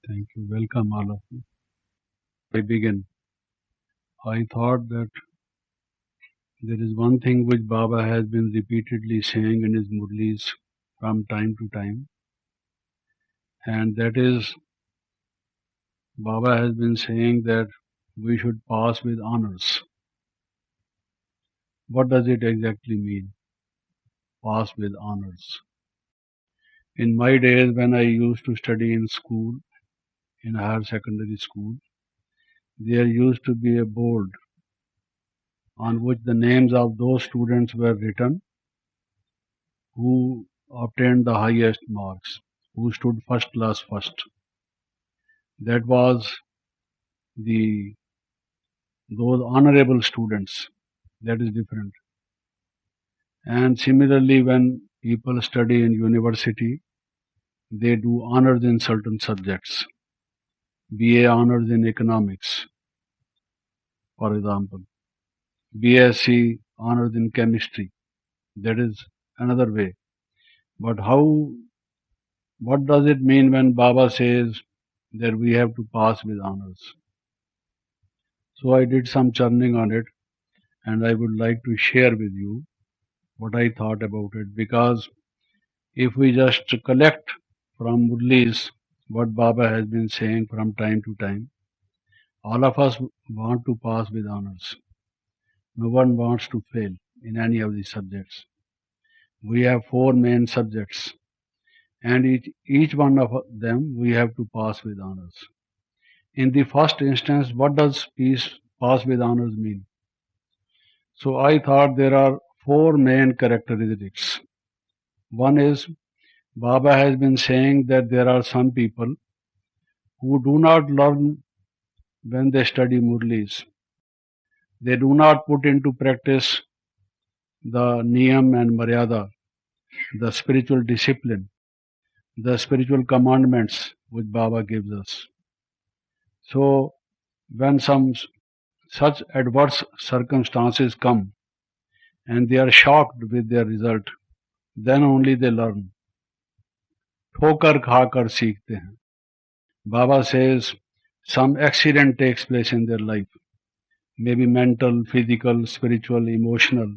Thank you. Welcome, all of you. I begin. I thought that there is one thing which Baba has been repeatedly saying in his murlis from time to time, and that is Baba has been saying that we should pass with honors. What does it exactly mean? Pass with honors. In my days when I used to study in school, in higher secondary school, there used to be a board on which the names of those students were written who obtained the highest marks, who stood first class first. That was the those honorable students. That is different. And similarly, when people study in university, they do honors in certain subjects. BA honors in economics, for example. BSc honors in chemistry. That is another way. But what does it mean when Baba says that we have to pass with honors? So I did some churning on it, and I would like to share with you what I thought about it, because if we just collect from Murlis what Baba has been saying from time to time, all of us want to pass with honors. No one wants to fail in any of these subjects. We have four main subjects, and each one of them we have to pass with honors. In the first instance, what does pass with honors mean? So I thought there are four main characteristics. One is Baba has been saying that there are some people who do not learn when they study Murlis. They do not put into practice the niyam and maryada, the spiritual discipline, the spiritual commandments which Baba gives us. So when such adverse circumstances come and they are shocked with their result, then only they learn. ठोकर खाकर सीखते हैं. Baba says some accident takes place in their life, maybe mental, physical, spiritual, emotional.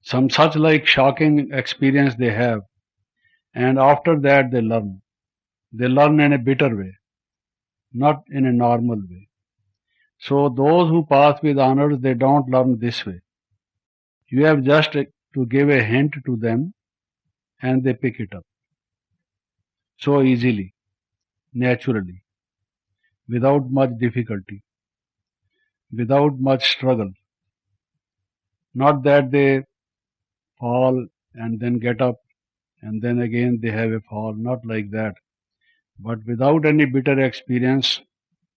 Some such like shocking experience they have, and after that they learn. They learn in a bitter way, not in a normal way. So those who pass with honors, they don't learn this way. You have just to give a hint to them and they pick it up so easily, naturally, without much difficulty, without much struggle. Not that they fall and then get up and then again they have a fall, not like that. But without any bitter experience,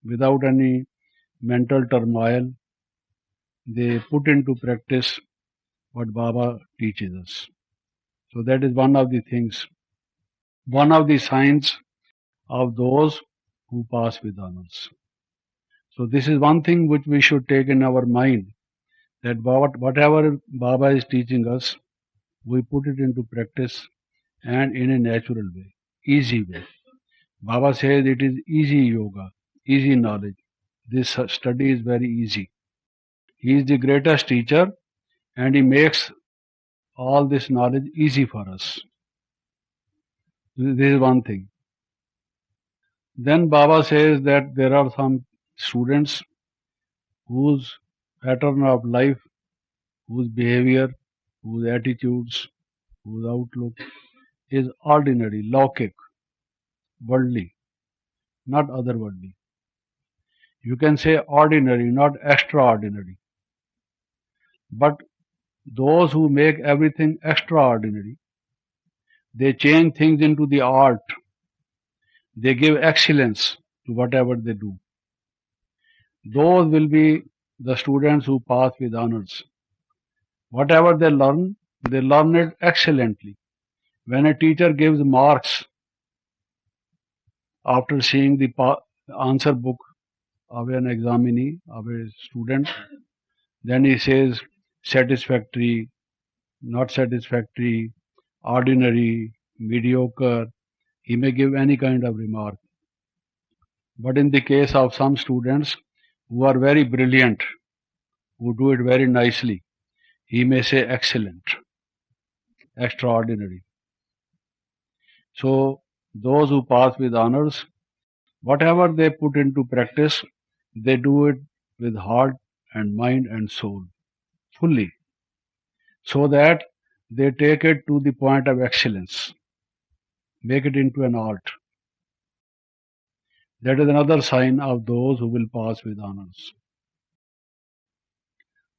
without any mental turmoil, they put into practice what Baba teaches us. So that is one of the things, one of the signs of those who pass with honors. So this is one thing which we should take in our mind, that whatever Baba is teaching us, we put it into practice and in a natural way, easy way. Baba says it is easy yoga, easy knowledge. This study is very easy. He is the greatest teacher and he makes all this knowledge easy for us. This is one thing. Then Baba says that there are some students whose pattern of life, whose behavior, whose attitudes, whose outlook is ordinary, laukic, worldly, not otherworldly. You can say ordinary, not extraordinary. But those who make everything extraordinary, they change things into the art. They give excellence to whatever they do. Those will be the students who pass with honors. Whatever they learn it excellently. When a teacher gives marks after seeing the answer book of an examinee, of a student, then he says satisfactory, not satisfactory, ordinary, mediocre. He may give any kind of remark. But in the case of some students who are very brilliant, who do it very nicely, he may say excellent, extraordinary. So those who pass with honors, whatever they put into practice, they do it with heart and mind and soul, fully, so that they take it to the point of excellence, make it into an art. That is another sign of those who will pass with honors.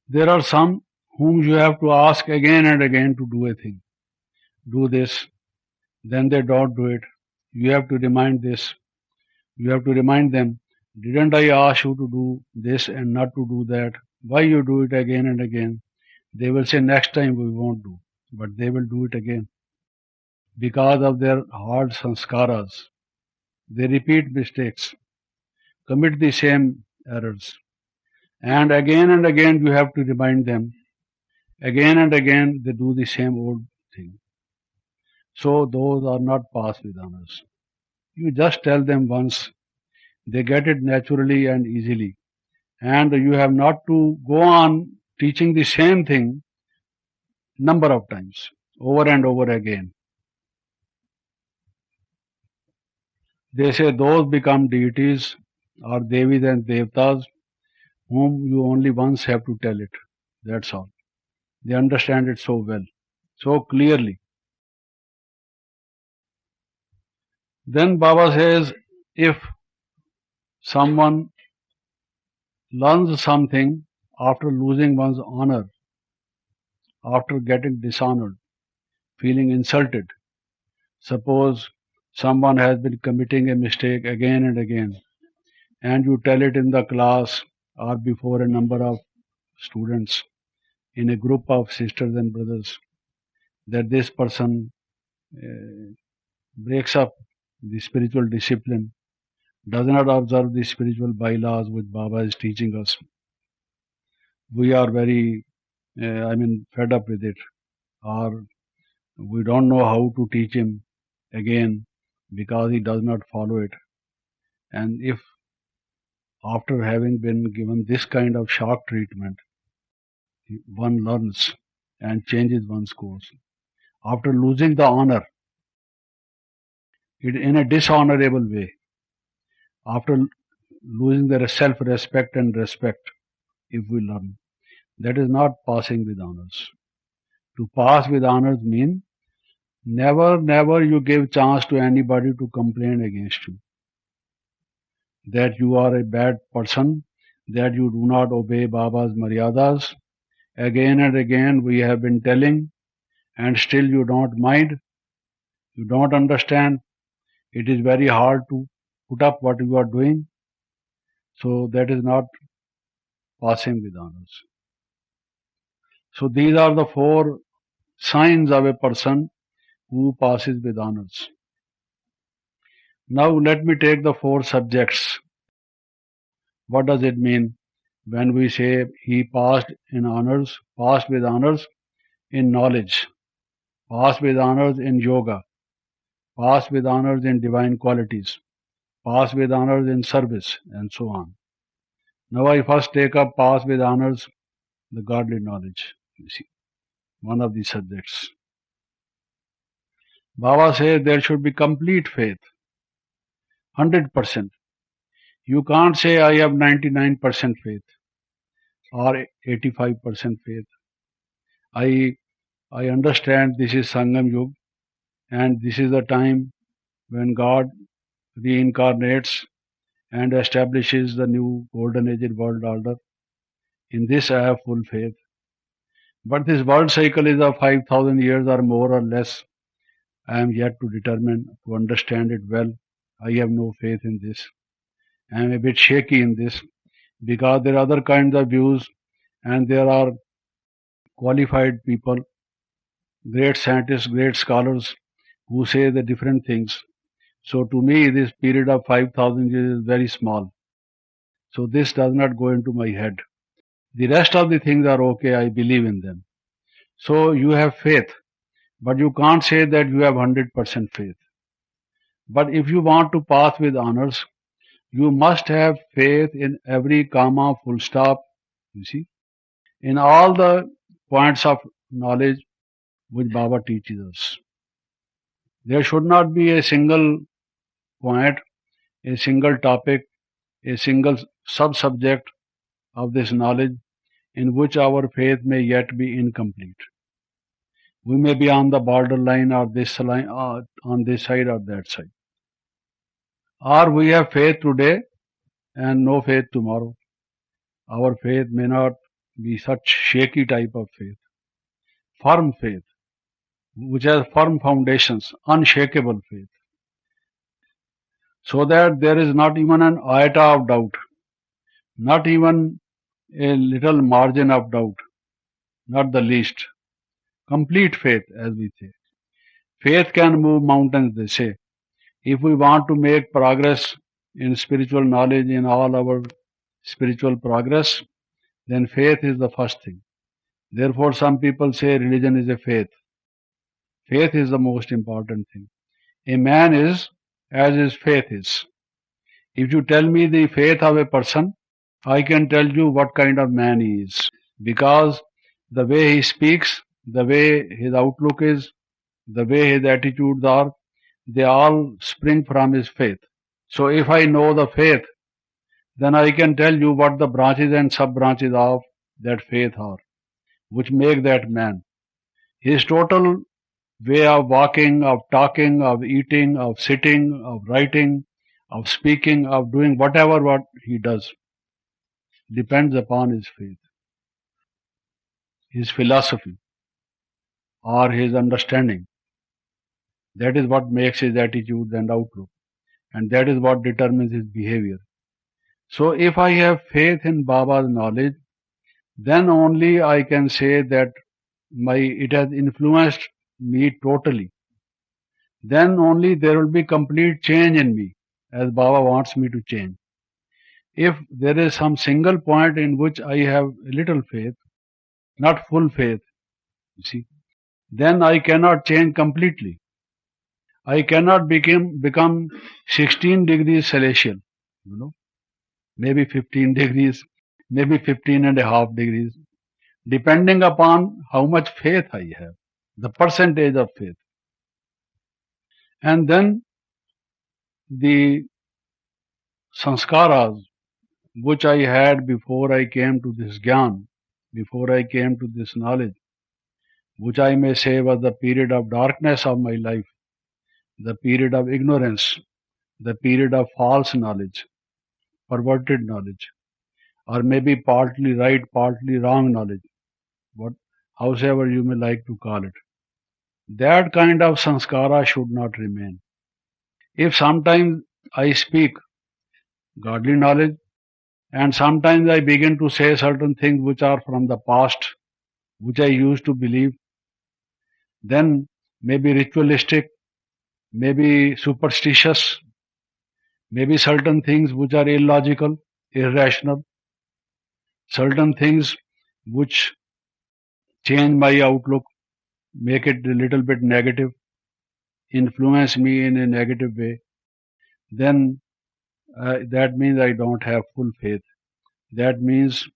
There are some whom you have to ask again and again to do a thing. Do this, then they don't do it. You have to remind this. You have to remind them, didn't I ask you to do this and not to do that? Why you do it again and again? They will say next time we won't do, but they will do it again. Because of their hard sanskaras, they repeat mistakes, commit the same errors. And again you have to remind them. Again and again they do the same old thing. So those are not passed with honors. You just tell them once, they get it naturally and easily. And you have not to go on teaching the same thing number of times, over and over again. They say those become deities or devis and devtas whom you only once have to tell it. That's all. They understand it so well, so clearly. Then Baba says, if someone learns something after losing one's honor, after getting dishonored, feeling insulted, suppose someone has been committing a mistake again and again, and you tell it in the class or before a number of students, in a group of sisters and brothers, that this person breaks up the spiritual discipline, does not observe the spiritual bylaws which Baba is teaching us. We are very, fed up with it, or we don't know how to teach him again because he does not follow it. And if after having been given this kind of shock treatment, one learns and changes one's course, after losing the honor in a dishonorable way, after losing their self-respect and respect, if we learn, that is not passing with honors. To pass with honors means never you give chance to anybody to complain against you, that you are a bad person, that you do not obey Baba's maryadas. Again and again we have been telling, and still you don't mind, you don't understand. It is very hard to put up what you are doing. So that is not passing with honors. So these are the four signs of a person who passes with honors. Now let me take the four subjects. What does it mean when we say he passed in honors, passed with honors in knowledge, passed with honors in yoga, passed with honors in divine qualities, passed with honors in service, and so on. Now I first take up pass with honors, the godly knowledge. You see, one of the subjects. Baba says there should be complete faith, 100%. You can't say I have 99% faith or 85% faith. I understand this is Sangam Yug and this is the time when God reincarnates and establishes the new golden age world order. In this I have full faith. But this world cycle is of 5,000 years or more or less. I am yet to determine, to understand it well. I have no faith in this. I am a bit shaky in this because there are other kinds of views and there are qualified people, great scientists, great scholars who say the different things. So to me, this period of 5,000 years is very small. So this does not go into my head. The rest of the things are okay, I believe in them. So you have faith, but you can't say that you have 100% faith. But if you want to pass with honors, You must have faith in every comma, full stop, you see, in all the points of knowledge which Baba teaches us. There should not be a single point, a single topic, a single sub-subject of this knowledge in which our faith may yet be incomplete. We may be on the borderline or this line, on this side or that side. Or we have faith today and no faith tomorrow. Our faith may not be such shaky type of faith. Firm faith, which has firm foundations, unshakable faith. So that there is not even an iota of doubt, not even a little margin of doubt, not the least. Complete faith, as we say. Faith can move mountains, they say. If we want to make progress in spiritual knowledge, in all our spiritual progress, then faith is the first thing. Therefore, some people say religion is a faith. Faith is the most important thing. A man is as his faith is. If you tell me the faith of a person, I can tell you what kind of man he is. Because the way he speaks, the way his outlook is, the way his attitudes are, they all spring from his faith. So if I know the faith, then I can tell you what the branches and sub-branches of that faith are, which make that man. His total way of walking, of talking, of eating, of sitting, of writing, of speaking, of doing whatever what he does depends upon his faith, his philosophy, or his understanding. That is what makes his attitude and outlook, and that is what determines his behavior. So if I have faith in Baba's knowledge, then only I can say that it has influenced me totally. Then only there will be complete change in me, as Baba wants me to change. If there is some single point in which I have a little faith, not full faith, you see, then I cannot change completely. I cannot become 16 degrees Celsius, maybe 15 degrees, maybe 15 and a half degrees, depending upon how much faith I have, the percentage of faith. And then the sanskaras which I had before I came to this Gyan, before I came to this knowledge, which I may say was the period of darkness of my life, the period of ignorance, the period of false knowledge, perverted knowledge, or maybe partly right, partly wrong knowledge, howsoever you may like to call it. That kind of sanskara should not remain. If sometimes I speak godly knowledge, and sometimes I begin to say certain things which are from the past, which I used to believe, then maybe ritualistic, maybe superstitious, maybe certain things which are illogical, irrational, certain things which change my outlook, make it a little bit negative, influence me in a negative way, then that means I don't have full faith. That means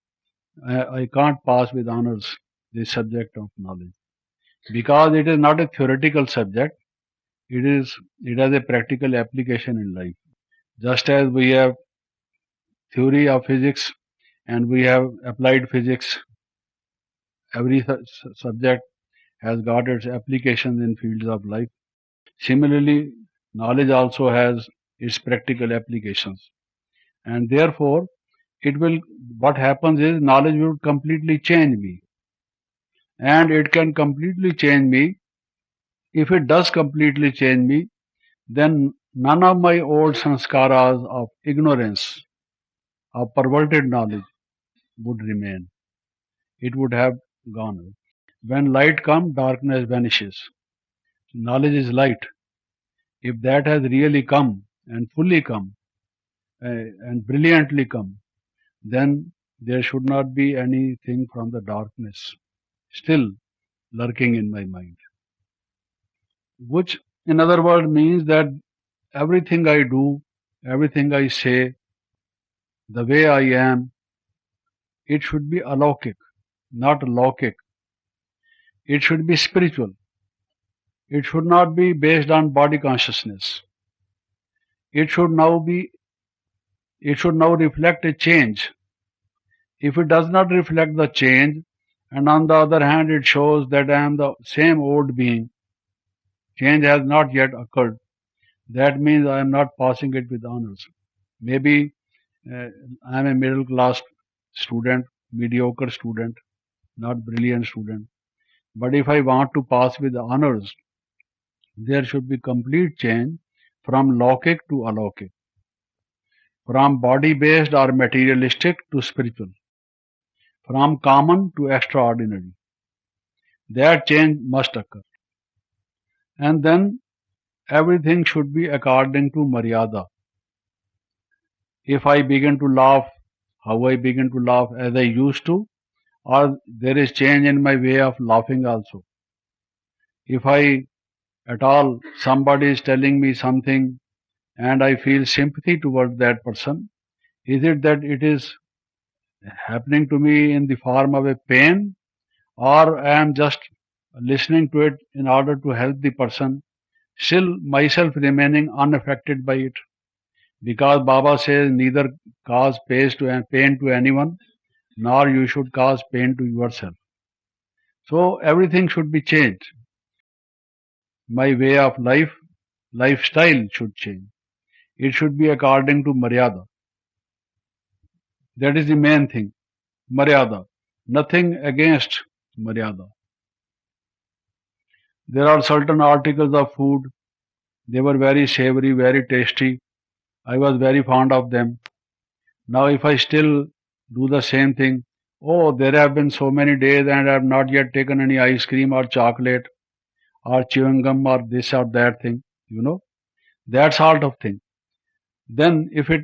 I can't pass with honors this subject of knowledge, because it is not a theoretical subject. It has a practical application in life. Just as we have theory of physics and we have applied physics, every subject has got its applications in fields of life. Similarly, knowledge also has its practical applications, and therefore what happens is knowledge will completely change me, and it can completely change me. If it does completely change me, then none of my old sanskaras of ignorance, of perverted knowledge would remain. It would have gone away. When light comes, darkness vanishes. Knowledge is light. If that has really come and fully come and brilliantly come, then there should not be anything from the darkness still lurking in my mind. Which, in other words, means that everything I do, everything I say, the way I am, it should be alaukic, not laukic. It should be spiritual. It should not be based on body consciousness. It should now be, it should now reflect a change. If it does not reflect the change, and on the other hand it shows that I am the same old being, change has not yet occurred, that means I am not passing it with honors. Maybe I am a middle class student, mediocre student, not brilliant student. But if I want to pass with honors, there should be complete change from laukic to alaukic, from body based or materialistic to spiritual, from common to extraordinary. That change must occur. And then everything should be according to Maryada. If I begin to laugh, how I begin to laugh as I used to, or there is change in my way of laughing also. If I at all somebody is telling me something and I feel sympathy towards that person, is it that it is happening to me in the form of a pain, or I am just listening to it in order to help the person, still myself remaining unaffected by it? Because Baba says neither cause pain to anyone, nor you should cause pain to yourself. So everything should be changed. My way of life, lifestyle should change. It should be according to Maryada. That is the main thing. Maryada. Nothing against Maryada. There are certain articles of food. They were very savory, very tasty. I was very fond of them. Now if I still do the same thing, oh, there have been so many days and I have not yet taken any ice cream or chocolate or chewing gum or this or that thing, that sort of thing. Then if it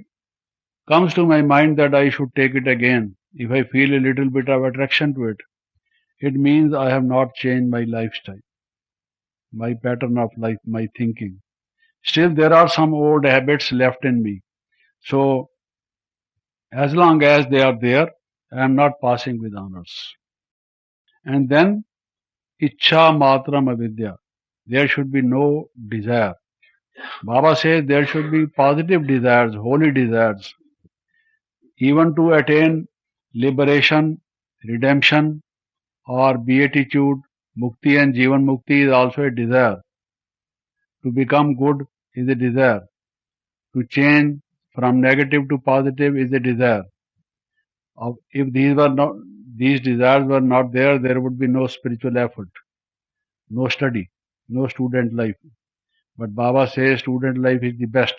comes to my mind that I should take it again, if I feel a little bit of attraction to it, it means I have not changed my lifestyle, my pattern of life, my thinking. Still, there are some old habits left in me. So, as long as they are there, I am not passing with honors. And then, Ichha Matram Avidya. There should be no desire. Baba says there should be positive desires, holy desires. Even to attain liberation, redemption, or beatitude, mukti and jivan mukti is also a desire. To become good is a desire. To change from negative to positive is a desire. If these desires were not there, there would be no spiritual effort, no study, no student life. But Baba says student life is the best.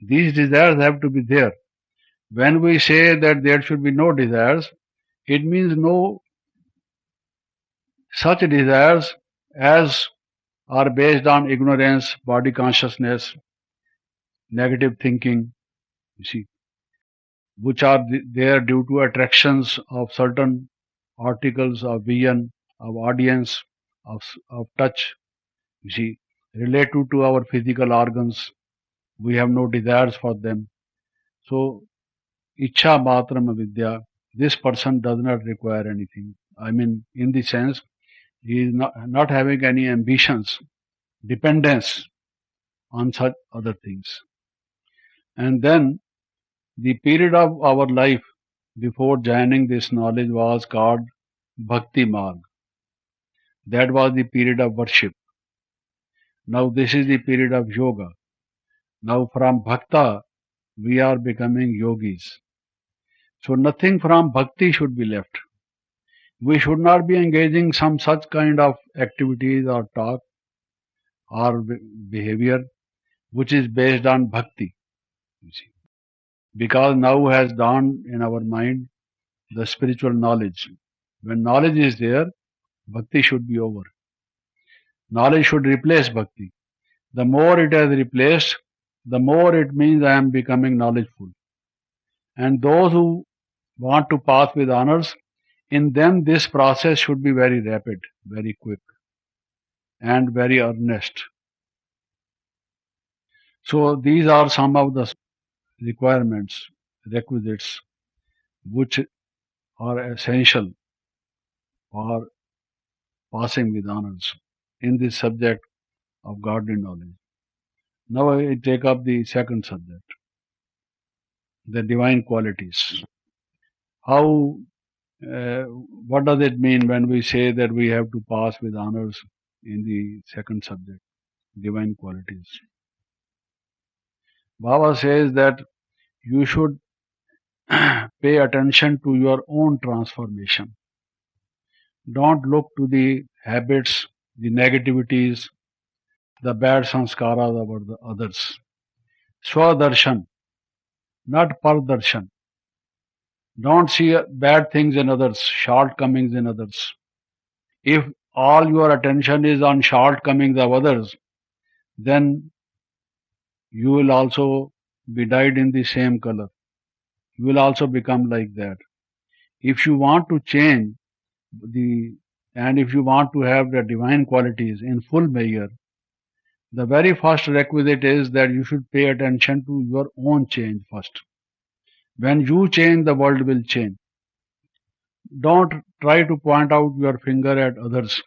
These desires have to be there. When we say that there should be no desires, it means no such desires as are based on ignorance, body consciousness, negative thinking, you see, which are there due to attractions of certain articles of vision, of audience, of touch, you see, related to our physical organs. We have no desires for them. So, Ichha Matram Avidya, this person does not require anything. I mean, in the sense, he is not having any ambitions, dependence on such other things. And then the period of our life before joining this knowledge was called Bhakti Marg. That was the period of worship. Now this is the period of yoga. Now from Bhakta, we are becoming yogis. So nothing from Bhakti should be left. We should not be engaging some such kind of activities or talk or behavior which is based on Bhakti. You see. Because now has dawned in our mind the spiritual knowledge. When knowledge is there, Bhakti should be over. Knowledge should replace Bhakti. The more it has replaced, the more it means I am becoming knowledgeful. And those who want to pass with honors, in them this process should be very rapid, very quick, and very earnest. So these are some of the requirements requisites which are essential for passing with honors in this subject of godly knowledge. Now I take up the second subject, the divine qualities. How, what does it mean when we say that we have to pass with honors in the second subject, divine qualities? Baba says that you should pay attention to your own transformation. Don't look to the habits, the negativities, the bad sanskaras about the others. Swadarshan, not pardarshan. Don't see bad things in others, shortcomings in others. If all your attention is on shortcomings of others, then you will also be dyed in the same color. You will also become like that. If you want to change and if you want to have the divine qualities in full measure, the very first requisite is that you should pay attention to your own change first. When you change, the world will change. Don't try to point out your finger at others,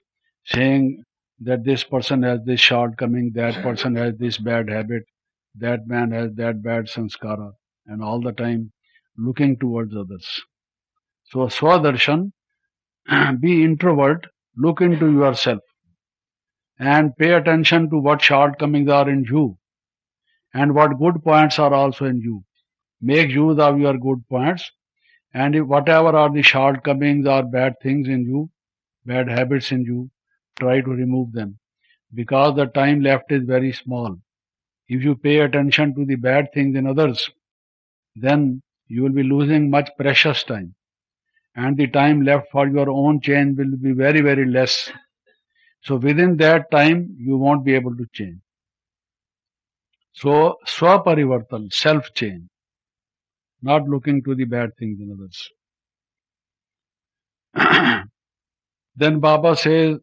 saying that this person has this shortcoming, that person has this bad habit, that man has that bad sanskara, and all the time looking towards others. So, Swadarshan, be introvert, look into yourself, and pay attention to what shortcomings are in you and what good points are also in you. Make use of your good points, and if whatever are the shortcomings or bad things in you, bad habits in you, try to remove them because the time left is very small. If you pay attention to the bad things in others, then you will be losing much precious time, and the time left for your own change will be very, very less. So within that time, you won't be able to change. So, swaparivartan, self change, not looking to the bad things in others. Then Baba says,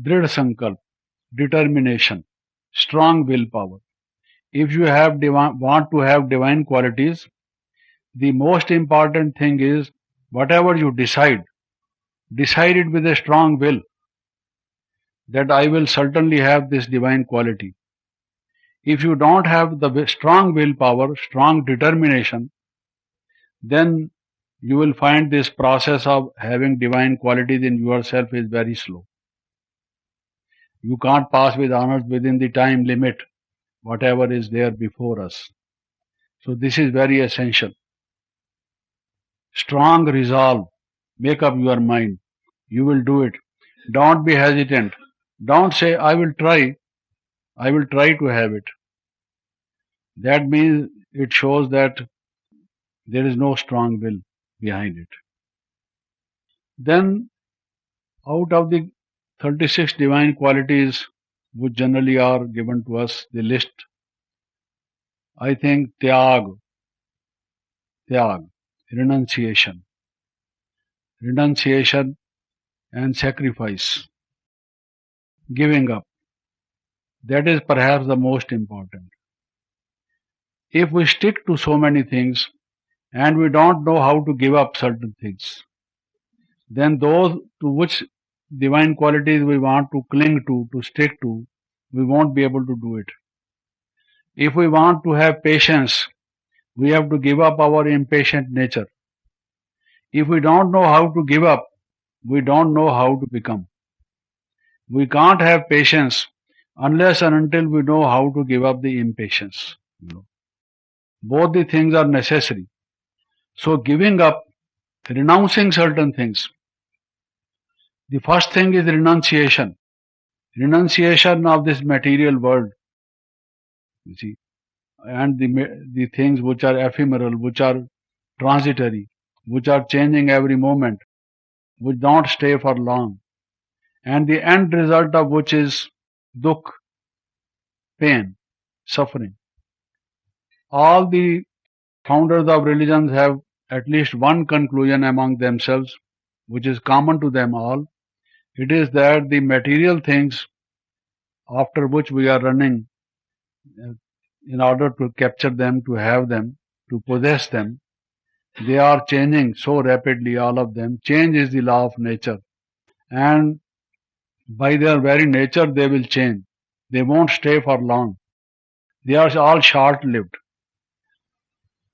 Drid Sankalp, determination, strong willpower. If you want to have divine qualities, the most important thing is whatever you decide it with a strong will that I will certainly have this divine quality. If you don't have the strong willpower, strong determination, then you will find this process of having divine qualities in yourself is very slow. You can't pass with honors within the time limit, whatever is there before us. So this is very essential. Strong resolve. Make up your mind. You will do it. Don't be hesitant. Don't say, I will try to have it. That means it shows that there is no strong will behind it. Then, out of the 36 divine qualities which generally are given to us, the list, I think tyag, renunciation and sacrifice, giving up. That is perhaps the most important. If we stick to so many things and we don't know how to give up certain things, then those to which divine qualities we want to cling to stick to, we won't be able to do it. If we want to have patience, we have to give up our impatient nature. If we don't know how to give up, we don't know how to become. We can't have patience unless and until we know how to give up the impatience. Both the things are necessary. So giving up, renouncing certain things. The first thing is renunciation. Renunciation of this material world. You see, and the things which are ephemeral, which are transitory, which are changing every moment, which don't stay for long, and the end result of which is dukh, pain, suffering. All the founders of religions have at least one conclusion among themselves, which is common to them all. It is that the material things after which we are running in order to capture them, to have them, to possess them. They are changing so rapidly, all of them. Change is the law of nature. And by their very nature, they will change. They won't stay for long. They are all short lived.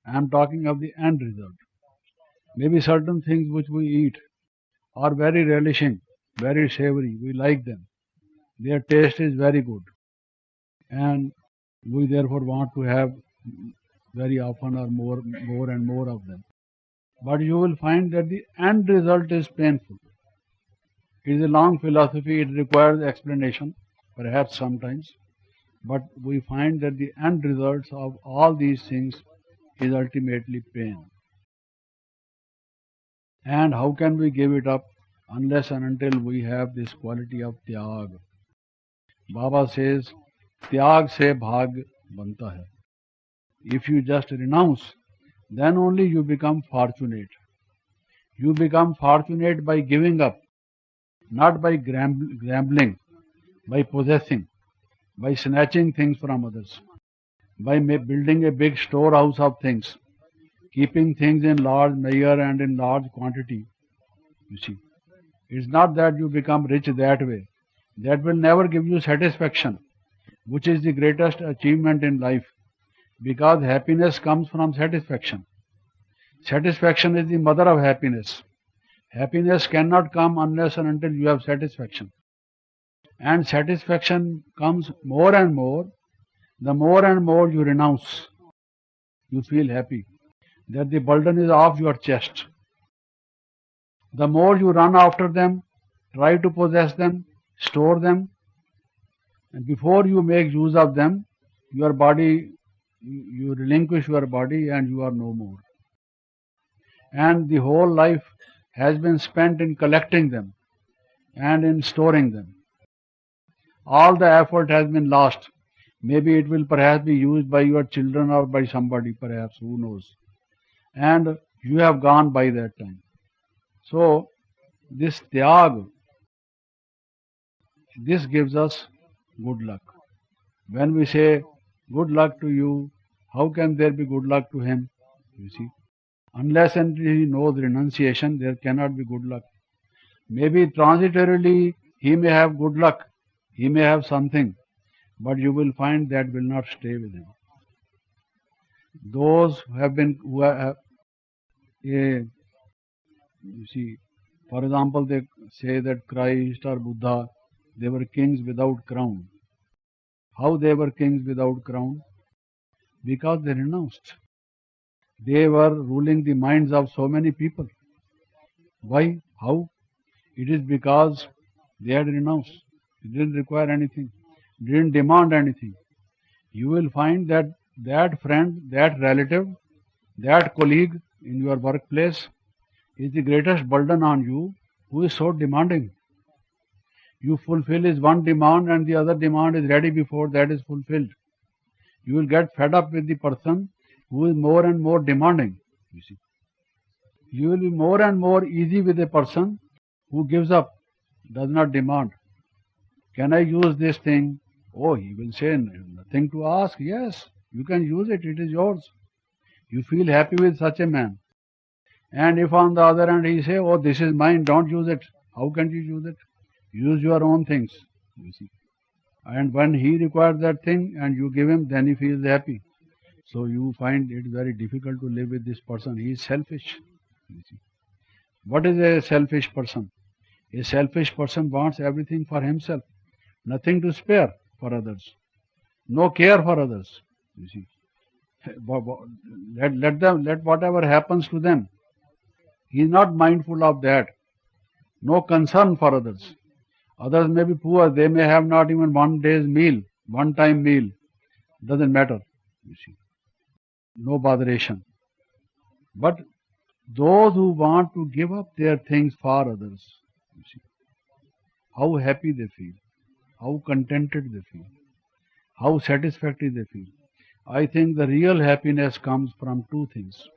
I am talking of the end result. Maybe certain things which we eat are very relishing, very savory. We like them. Their taste is very good. And we therefore want to have very often or more and more of them. But you will find that the end result is painful. It is a long philosophy, it requires explanation, perhaps sometimes. But we find that the end results of all these things is ultimately pain. And how can we give it up unless and until we have this quality of tyag? Baba says, tyag se bhag banta hai. If you just renounce, then only you become fortunate. You become fortunate by giving up, not by gambling, by possessing, by snatching things from others, by building a big storehouse of things, keeping things in large measure and in large quantity. You see, it's not that you become rich that way. That will never give you satisfaction, which is the greatest achievement in life, because happiness comes from satisfaction. Satisfaction is the mother of happiness. Happiness cannot come unless and until you have satisfaction. And satisfaction comes more and more. The more and more you renounce, you feel happy that the burden is off your chest. The more you run after them, try to possess them, store them, and before you make use of them, your body, you relinquish your body and you are no more. And the whole life has been spent in collecting them and in storing them. All the effort has been lost. Maybe it will perhaps be used by your children or by somebody, perhaps, who knows. And you have gone by that time. So, this tyag, this gives us good luck. When we say, good luck to you, how can there be good luck to him? You see, unless and he knows renunciation, there cannot be good luck. Maybe transitorily he may have good luck, he may have something, but you will find that will not stay with him. Those you see, for example, they say that Christ or Buddha, they were kings without crown. How they were kings without crown? Because they renounced. They were ruling the minds of so many people. Why? How? It is because they had renounced. It didn't require anything, didn't demand anything. You will find that that friend, that relative, that colleague in your workplace is the greatest burden on you, who is so demanding. You fulfill his one demand and the other demand is ready before that is fulfilled. You will get fed up with the person who is more and more demanding. You see, you will be more and more easy with a person who gives up, does not demand. Can I use this thing? Oh, he will say, nothing to ask. Yes, you can use it, it is yours. You feel happy with such a man. And if on the other hand he say, oh, this is mine, don't use it. How can you use it? Use your own things, you see. And when he requires that thing and you give him, then he feels happy. So you find it very difficult to live with this person. He is selfish. You see. What is a selfish person? A selfish person wants everything for himself, nothing to spare for others, no care for others. You see, let whatever happens to them. He is not mindful of that. No concern for others. Others may be poor, they may have not even one day's meal, one time meal. Doesn't matter, you see. No botheration. But those who want to give up their things for others, you see, how happy they feel, how contented they feel, how satisfactory they feel. I think the real happiness comes from two things.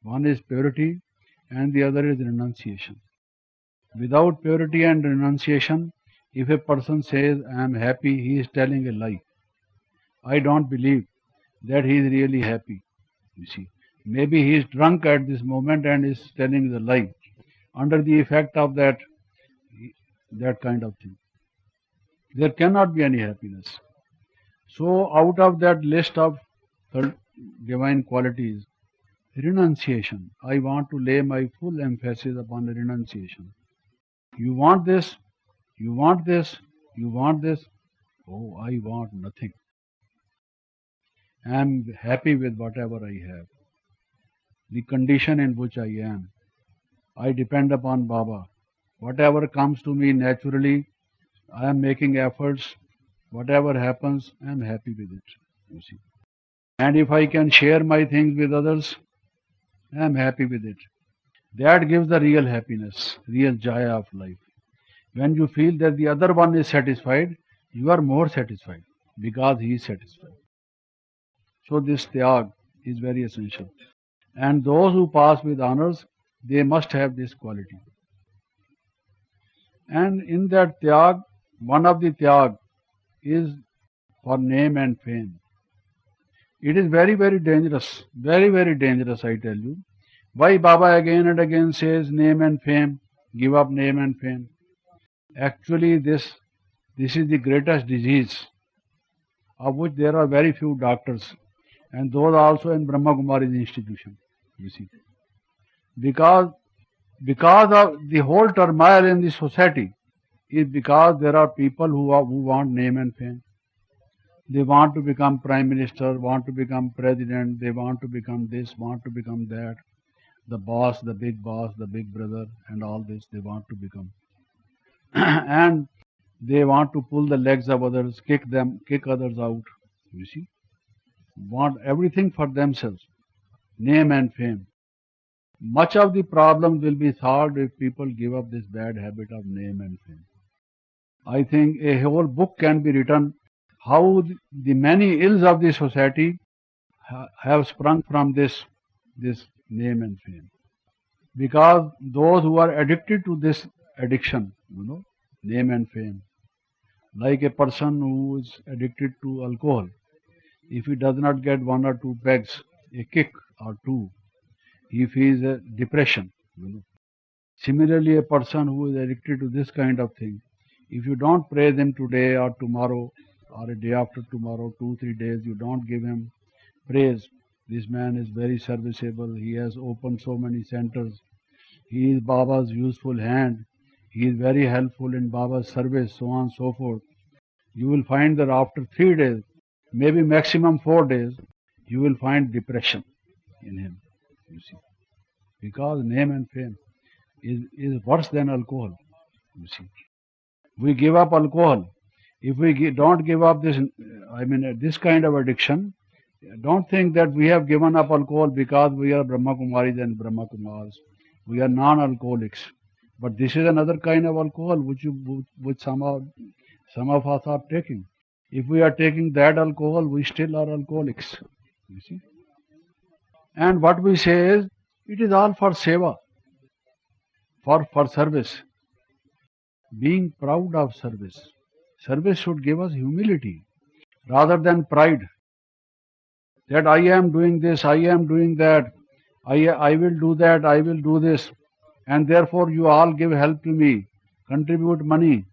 One is purity and the other is renunciation. Without purity and renunciation, if a person says, I am happy, he is telling a lie. I don't believe that he is really happy, you see. Maybe he is drunk at this moment and is telling the lie. Under the effect of that kind of thing, there cannot be any happiness. So, out of that list of divine qualities, renunciation. I want to lay my full emphasis upon renunciation. You want this, you want this, you want this. Oh, I want nothing. I am happy with whatever I have. The condition in which I am. I depend upon Baba. Whatever comes to me naturally, I am making efforts. Whatever happens, I am happy with it. You see. And if I can share my things with others, I am happy with it. That gives the real happiness, real joy of life. When you feel that the other one is satisfied, you are more satisfied because he is satisfied. So this tyag is very essential. And those who pass with honors, they must have this quality. And in that tyag, one of the tyag is for name and fame. It is very, very dangerous, I tell you. Why Baba again and again says name and fame, give up name and fame? Actually, this is the greatest disease of which there are very few doctors, and those also in Brahma Kumari's institution, you see. Because of the whole turmoil in the society is because there are people who want name and fame. They want to become prime minister, want to become president, they want to become this, want to become that. The boss, the big brother, and all this they want to become. And they want to pull the legs of others, kick others out. You see, want everything for themselves, name and fame. Much of the problem will be solved if people give up this bad habit of name and fame. I think a whole book can be written how the many ills of the society have sprung from this name and fame. Because those who are addicted to this addiction, name and fame, like a person who is addicted to alcohol, if he does not get one or two pegs, a kick or two, he feels a depression. Similarly, a person who is addicted to this kind of thing, if you don't praise him today or tomorrow or a day after tomorrow, 2-3 days, you don't give him praise. This man is very serviceable. He has opened so many centers. He is Baba's useful hand. He is very helpful in Baba's service, so on and so forth. You will find that after 3 days, maybe maximum 4 days, you will find depression in him. You see, because name and fame is worse than alcohol. You see, we give up alcohol. If we don't give up this kind of addiction, don't think that we have given up alcohol because we are Brahma Kumaris and Brahma Kumars. We are non-alcoholics. But this is another kind of alcohol which some of us are taking. If we are taking that alcohol, we still are alcoholics. You see. And what we say is, it is all for seva, for service. Being proud of service. Service should give us humility rather than pride. That I am doing this, I am doing that, I will do that, I will do this, and therefore you all give help to me, contribute money,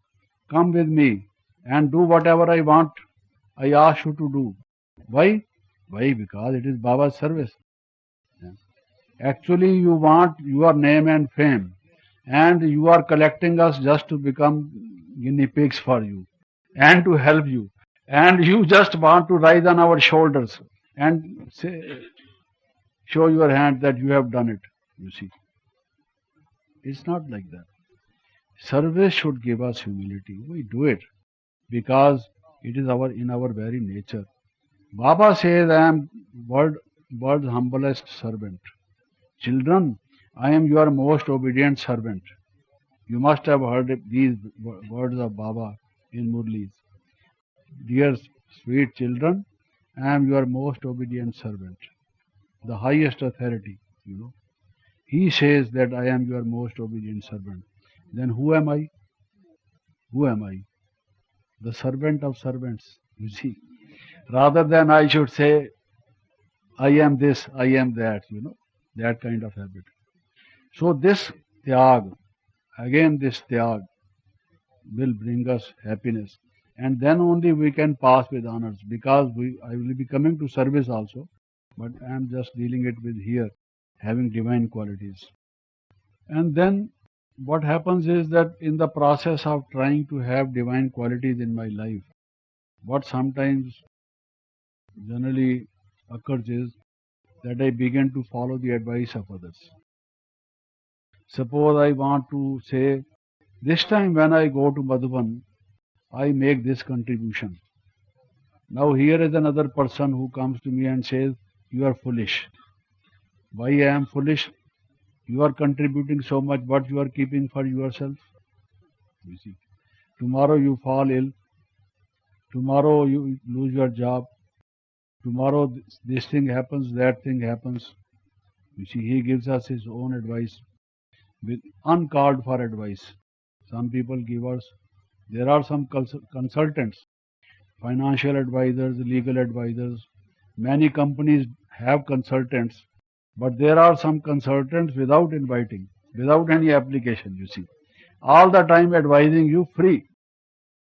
come with me, and do whatever I want, I ask you to do. Why? Why? Because it is Baba's service. Actually, you want your name and fame, and you are collecting us just to become guinea pigs for you, and to help you, and you just want to rise on our shoulders and show your hand that you have done it. You see, it's not like that. Service should give us humility. We do it because it is in our very nature. Baba says, I am world's humblest servant. Children, I am your most obedient servant. You must have heard these words of Baba in Murlis. Dear sweet children, I am your most obedient servant. The highest authority, He says that I am your most obedient servant. Then who am I? Who am I? The servant of servants, you see. Rather than I should say, I am this, I am that, that kind of habit. So this tyag, again this tyag will bring us happiness. And then only we can pass with honors, because I will be coming to service also, but I am just dealing it with here, having divine qualities. And then what happens is that in the process of trying to have divine qualities in my life, what sometimes generally occurs is that I begin to follow the advice of others. Suppose I want to say, this time when I go to Madhuban, I make this contribution. Now here is another person who comes to me and says, you are foolish. Why I am foolish? You are contributing so much, but you are keeping for yourself. You see, tomorrow you fall ill, tomorrow you lose your job, tomorrow this thing happens, that thing happens. You see, he gives us his own advice with uncalled for advice. Some people give us, there are some consultants, financial advisors, legal advisors. Many companies have consultants, but there are some consultants without inviting, without any application, you see. All the time advising you free.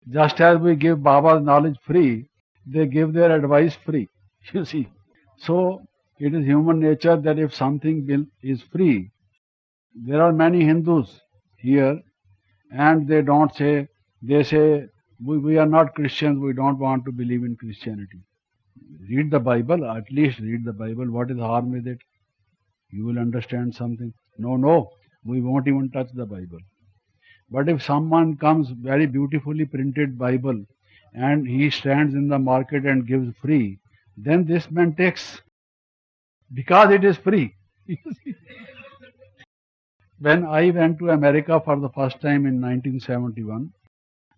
Just as we give Baba's knowledge free, they give their advice free, you see. So it is human nature that if something is free, there are many Hindus here, and they don't say, they say, we are not Christians, we don't want to believe in Christianity. Read the Bible, at least read the Bible. What is harm with it? You will understand something. No, we won't even touch the Bible. But if someone comes very beautifully printed Bible and he stands in the market and gives free, then this man takes, because it is free. When I went to America for the first time in 1971,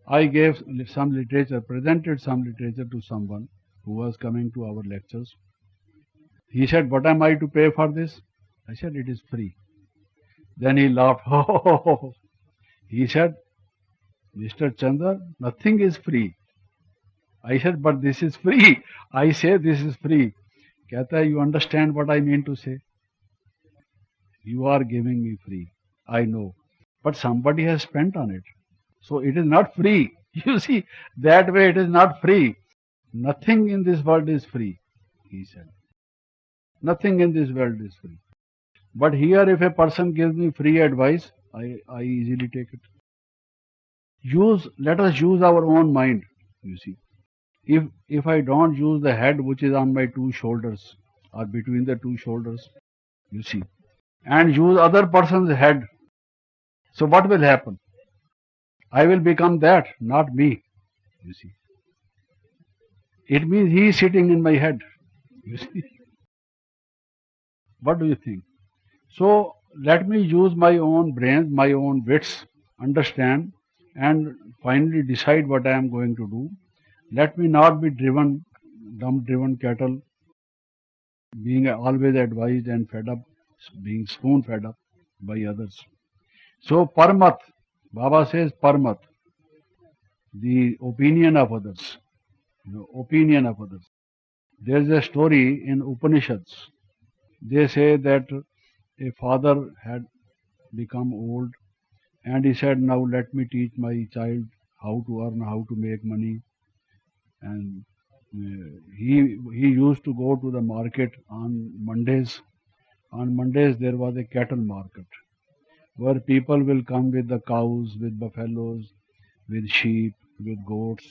I gave some literature, presented some literature to someone who was coming to our lectures. He said, what am I to pay for this? I said, it is free. Then he laughed. He said, Mr. Chandra, nothing is free. I said, but this is free. I say this is free. Kehta, you understand what I mean to say? You are giving me free. I know. But somebody has spent on it. So it is not free. You see, that way it is not free. Nothing in this world is free, he said. Nothing in this world is free. But here, if a person gives me free advice, I easily take it. Let us use our own mind, you see. If I don't use the head which is on my two shoulders or between the two shoulders, you see, and use other person's head, so what will happen? I will become that, not me, you see. It means he is sitting in my head, you see. What do you think? So let me use my own brains, my own wits, understand, and finally decide what I am going to do. Let me not be driven, dumb-driven cattle, being always advised and fed up, being spoon-fed up by others. So Parmat, Baba says Parmat, the opinion of others, opinion of others. There is a story in Upanishads. They say that a father had become old and he said, now let me teach my child how to earn, how to make money. And he used to go to the market on Mondays. On Mondays there was a cattle market where people will come with the cows, with buffaloes, with sheep, with goats,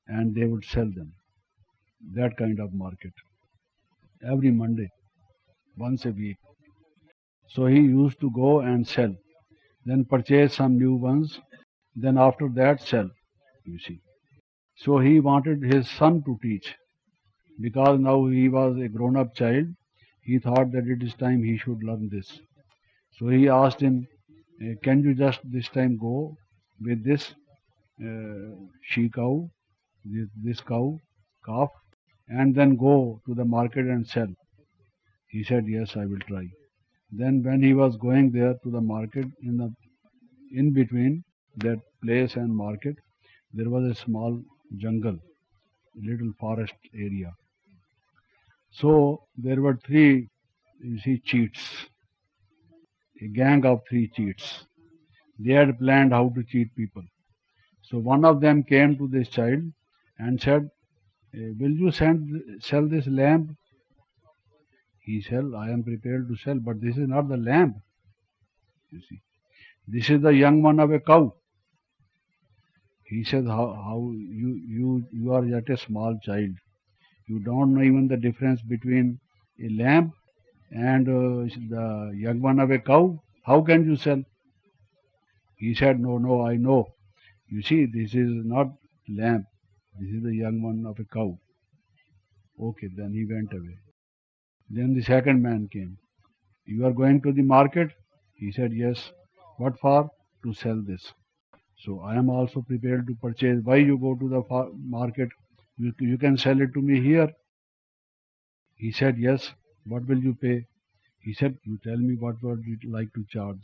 and they would sell them. That kind of market. Every Monday, once a week. So he used to go and sell. Then purchase some new ones. Then after that sell, you see. So he wanted his son to teach. Because now he was a grown-up child, he thought that it is time he should learn this. So he asked him, can you just this time go with this she cow, this cow, calf, and then go to the market and sell? He said, yes, I will try. Then when he was going there to the market, in between that place and market, there was a small jungle, little forest area. So there were three, you see, cheats, a gang of three cheats. They had planned how to cheat people. So one of them came to this child and said, will you sell this lamb? He said, I am prepared to sell, but this is not the lamb. You see, this is the young one of a cow. He said, how you are yet a small child. You don't know even the difference between a lamb and the young one of a cow. How can you sell? He said, no, I know. You see, this is not lamb. This is the young one of a cow. Okay, then he went away. Then the second man came. You are going to the market? He said, yes. What for? To sell this. So I am also prepared to purchase. Why you go to the market? You can sell it to me here. He said, yes. What will you pay? He said, you tell me what would you like to charge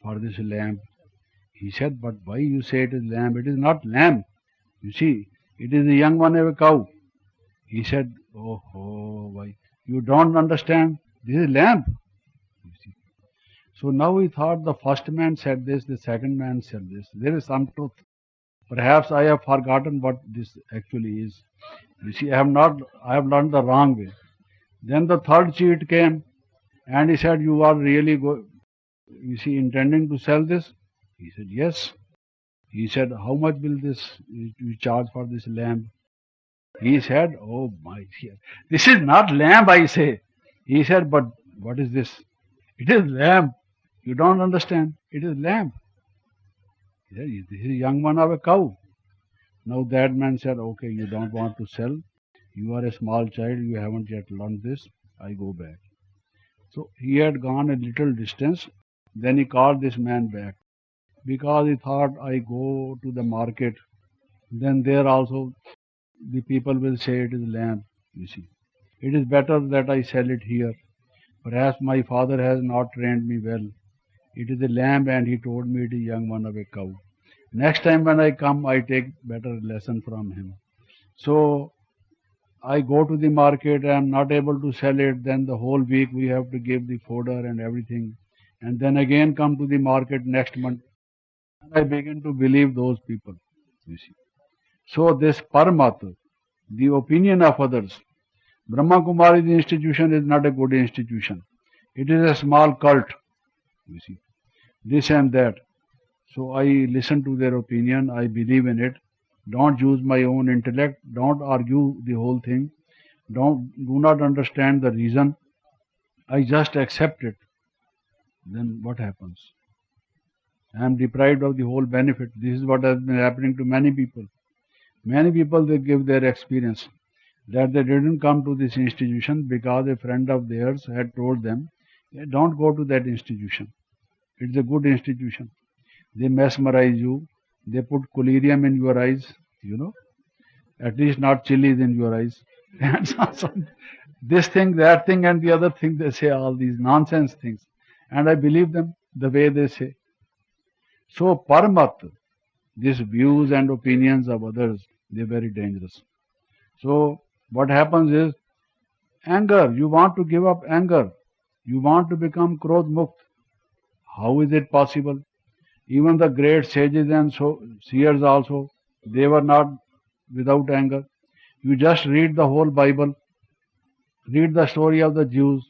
for this lamb. He said, but why you say it is lamb? It is not lamb. You see, it is the young one of a cow. He said, oh, why? You don't understand. This is lamb. You see. So now he thought the first man said this, the second man said this. There is some truth. Perhaps I have forgotten what this actually is. You see, I have learned the wrong way. Then the third cheat came and he said, you are really intending to sell this? He said, yes. He said, how much will you charge for this lamb? He said, oh my dear, this is not lamb, I say. He said, but what is this? It is lamb. You don't understand. It is lamb. He said, this is a young one of a cow. Now that man said, okay, you don't want to sell. You are a small child. You haven't yet learned this. I go back. So he had gone a little distance. Then he called this man back because he thought, I go to the market. Then there also the people will say it is lamb. You see, it is better that I sell it here. Perhaps my father has not trained me well. It is a lamb and he told me it is young one of a cow. Next time when I come, I take better lesson from him. So I go to the market, I am not able to sell it, then the whole week we have to give the fodder and everything. And then again come to the market next month. And I begin to believe those people. You see. So this Paramat, the opinion of others, Brahma Kumari's institution is not a good institution. It is a small cult. You see, this and that. So I listen to their opinion, I believe in it. Don't use my own intellect, don't argue the whole thing, do not understand the reason. I just accept it. Then what happens? I am deprived of the whole benefit. This is what has been happening to many people. Many people, they give their experience that they didn't come to this institution because a friend of theirs had told them, don't go to that institution. It's a good institution. They mesmerize you. They put collyrium in your eyes, at least not chilies in your eyes. And this thing, that thing, and the other thing, they say all these nonsense things. And I believe them the way they say. So, Paramat, these views and opinions of others, they're very dangerous. So, what happens is anger. You want to give up anger. You want to become Krodh Mukt. How is it possible? Even the great sages and seers also, they were not without anger. You just read the whole Bible, read the story of the Jews,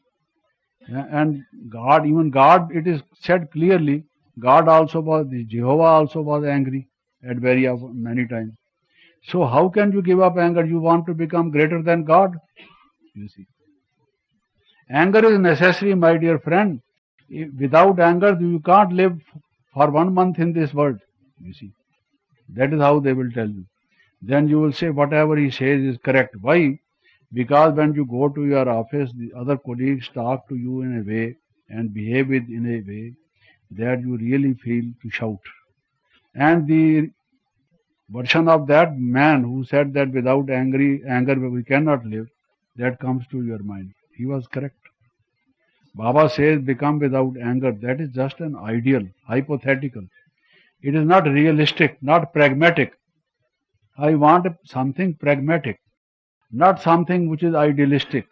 and God, even God, it is said clearly, Jehovah also was angry at many times. So how can you give up anger? You want to become greater than God? You see. Anger is necessary, my dear friend. Without anger, you can't live for 1 month in this world. You see. That is how they will tell you. Then you will say whatever he says is correct. Why? Because when you go to your office, the other colleagues talk to you in a way and behave in a way that you really feel to shout. And the version of that man who said that without anger we cannot live, that comes to your mind. He was correct. Baba says become without anger. That is just an ideal, hypothetical. It is not realistic, not pragmatic. I want something pragmatic, not something which is idealistic.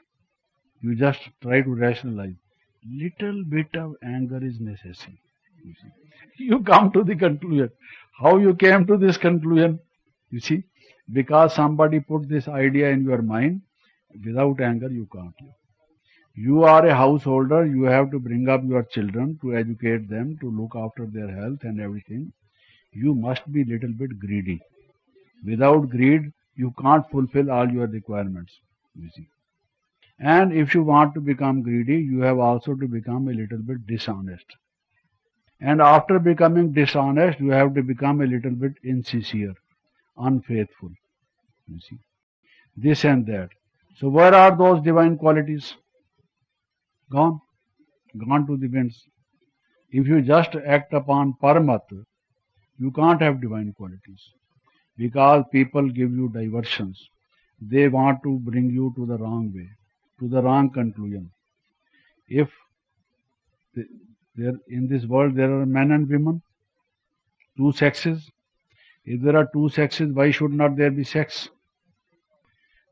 You just try to rationalize. Little bit of anger is necessary. You see. You come to the conclusion. How you came to this conclusion? You see, because somebody put this idea in your mind. Without anger, you can't live. You are a householder. You have to bring up your children, to educate them, to look after their health and everything. You must be little bit greedy. Without greed, you can't fulfill all your requirements. You see. And if you want to become greedy, you have also to become a little bit dishonest. And after becoming dishonest, you have to become a little bit insincere, unfaithful. You see, this and that. So where are those divine qualities? Gone, gone to the winds. If you just act upon Paramat, you can't have divine qualities because people give you diversions. They want to bring you to the wrong way, to the wrong conclusion. If there in this world there are men and women, two sexes. If there are two sexes, why should not there be sex?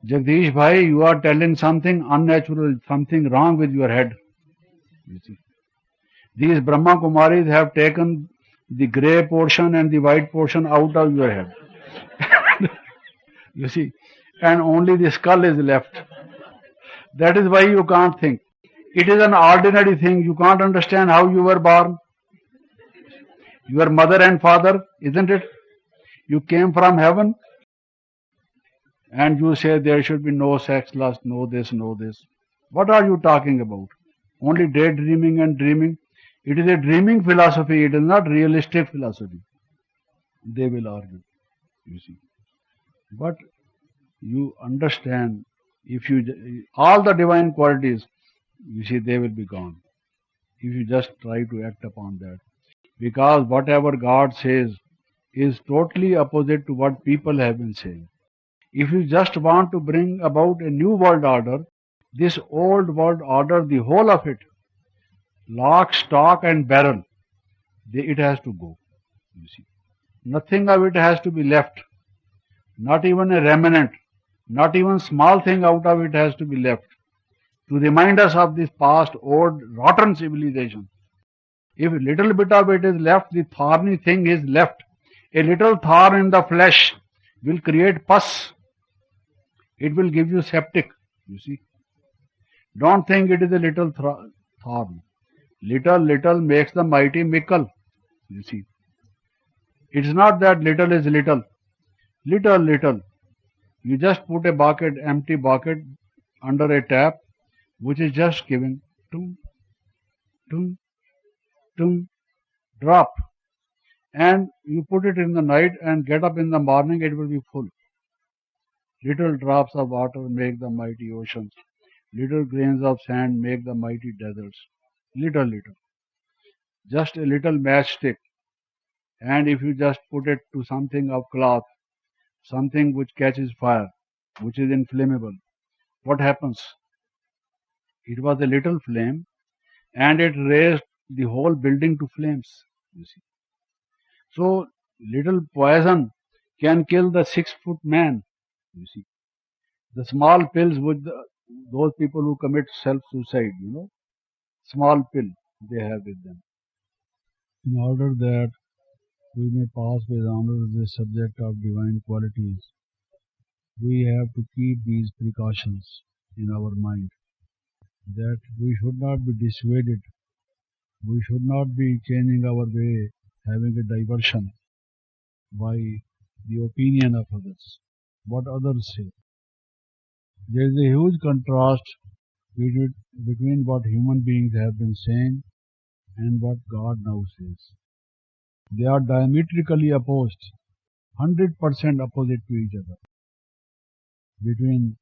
Jagdish bhai, you are telling something unnatural, something wrong with your head. You see. These Brahma Kumaris have taken the grey portion and the white portion out of your head. You see, and only the skull is left. That is why you can't think. It is an ordinary thing. You can't understand how you were born. Your mother and father, isn't it? You came from heaven and you say there should be no sex, lust, no this, no this. What are you talking about? Only daydreaming and dreaming. It is a dreaming philosophy. It is not realistic philosophy. They will argue, you see. But you understand, if you all the divine qualities, you see, they will be gone if you just try to act upon that. Because whatever God says is totally opposite to what people have been saying. If you just want to bring about a new world order, this old world order, the whole of it, lock, stock, and barrel, it has to go. You see, nothing of it has to be left. Not even a remnant, not even small thing out of it has to be left to remind us of this past old rotten civilization. If a little bit of it is left, the thorny thing is left. A little thorn in the flesh will create pus. It will give you septic, you see. Don't think it is a little thorn. Little makes the mighty mickle, you see. It's not that little is little. Little. You just put a bucket, empty bucket, under a tap, which is just giving tung, tung, tung, drop. And you put it in the night and get up in the morning, it will be full. Little drops of water make the mighty oceans. Little grains of sand make the mighty deserts. Little. Just a little matchstick. And if you just put it to something of cloth, something which catches fire, which is inflammable, what happens? It was a little flame and it raised the whole building to flames, you see. So, little poison can kill the 6-foot man, you see. The small pills with those people who commit self-suicide, small pill they have with them. In order that we may pass with honor the subject of divine qualities, we have to keep these precautions in our mind, that we should not be dissuaded, we should not be changing our way, having a diversion by the opinion of others, what others say. There is a huge contrast between what human beings have been saying and what God now says. They are diametrically opposed, 100% opposite to each other, between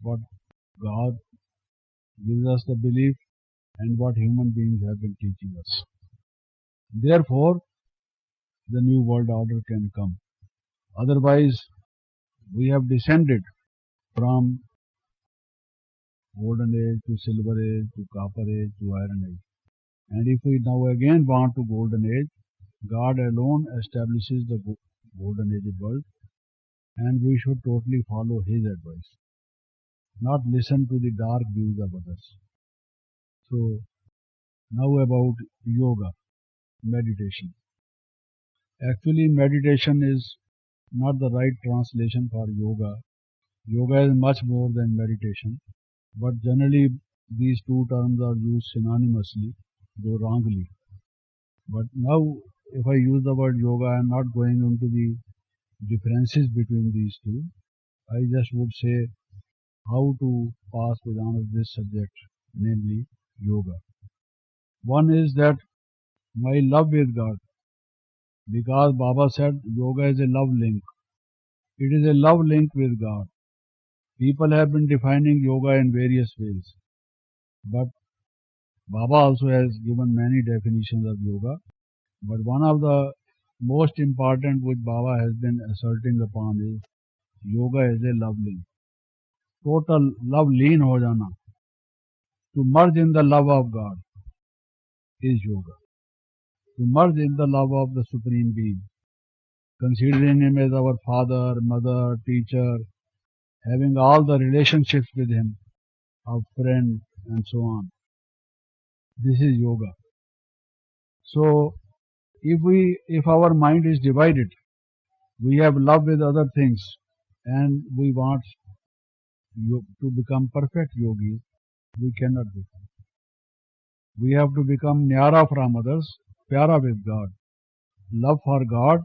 what God gives us the belief and what human beings have been teaching us. Therefore, the new world order can come. Otherwise, we have descended from golden age to silver age to copper age to iron age. And if we now again want to golden age, God alone establishes the golden age world, and we should totally follow His advice. not listen to the dark views of others. So, now about yoga, meditation. Actually, meditation is not the right translation for yoga. Yoga is much more than meditation, but generally these two terms are used synonymously, though wrongly. But now, if I use the word yoga, I am not going into the differences between these two. I just would say how to pass with honor this subject, namely yoga. One is that my love with God, because Baba said yoga is a love link. It is a love link with God. People have been defining yoga in various ways, but Baba also has given many definitions of yoga. But one of the most important which Baba has been asserting upon is yoga is a love link. Total love leen ho jana, to merge in the love of God is yoga. To merge in the love of the Supreme Being, considering Him as our father, mother, teacher, having all the relationships with Him, our friend, and so on. This is yoga. So, if our mind is divided, we have love with other things, and we want to become perfect yogis, we cannot become. We have to become nyara from others, pyara with God, love for God,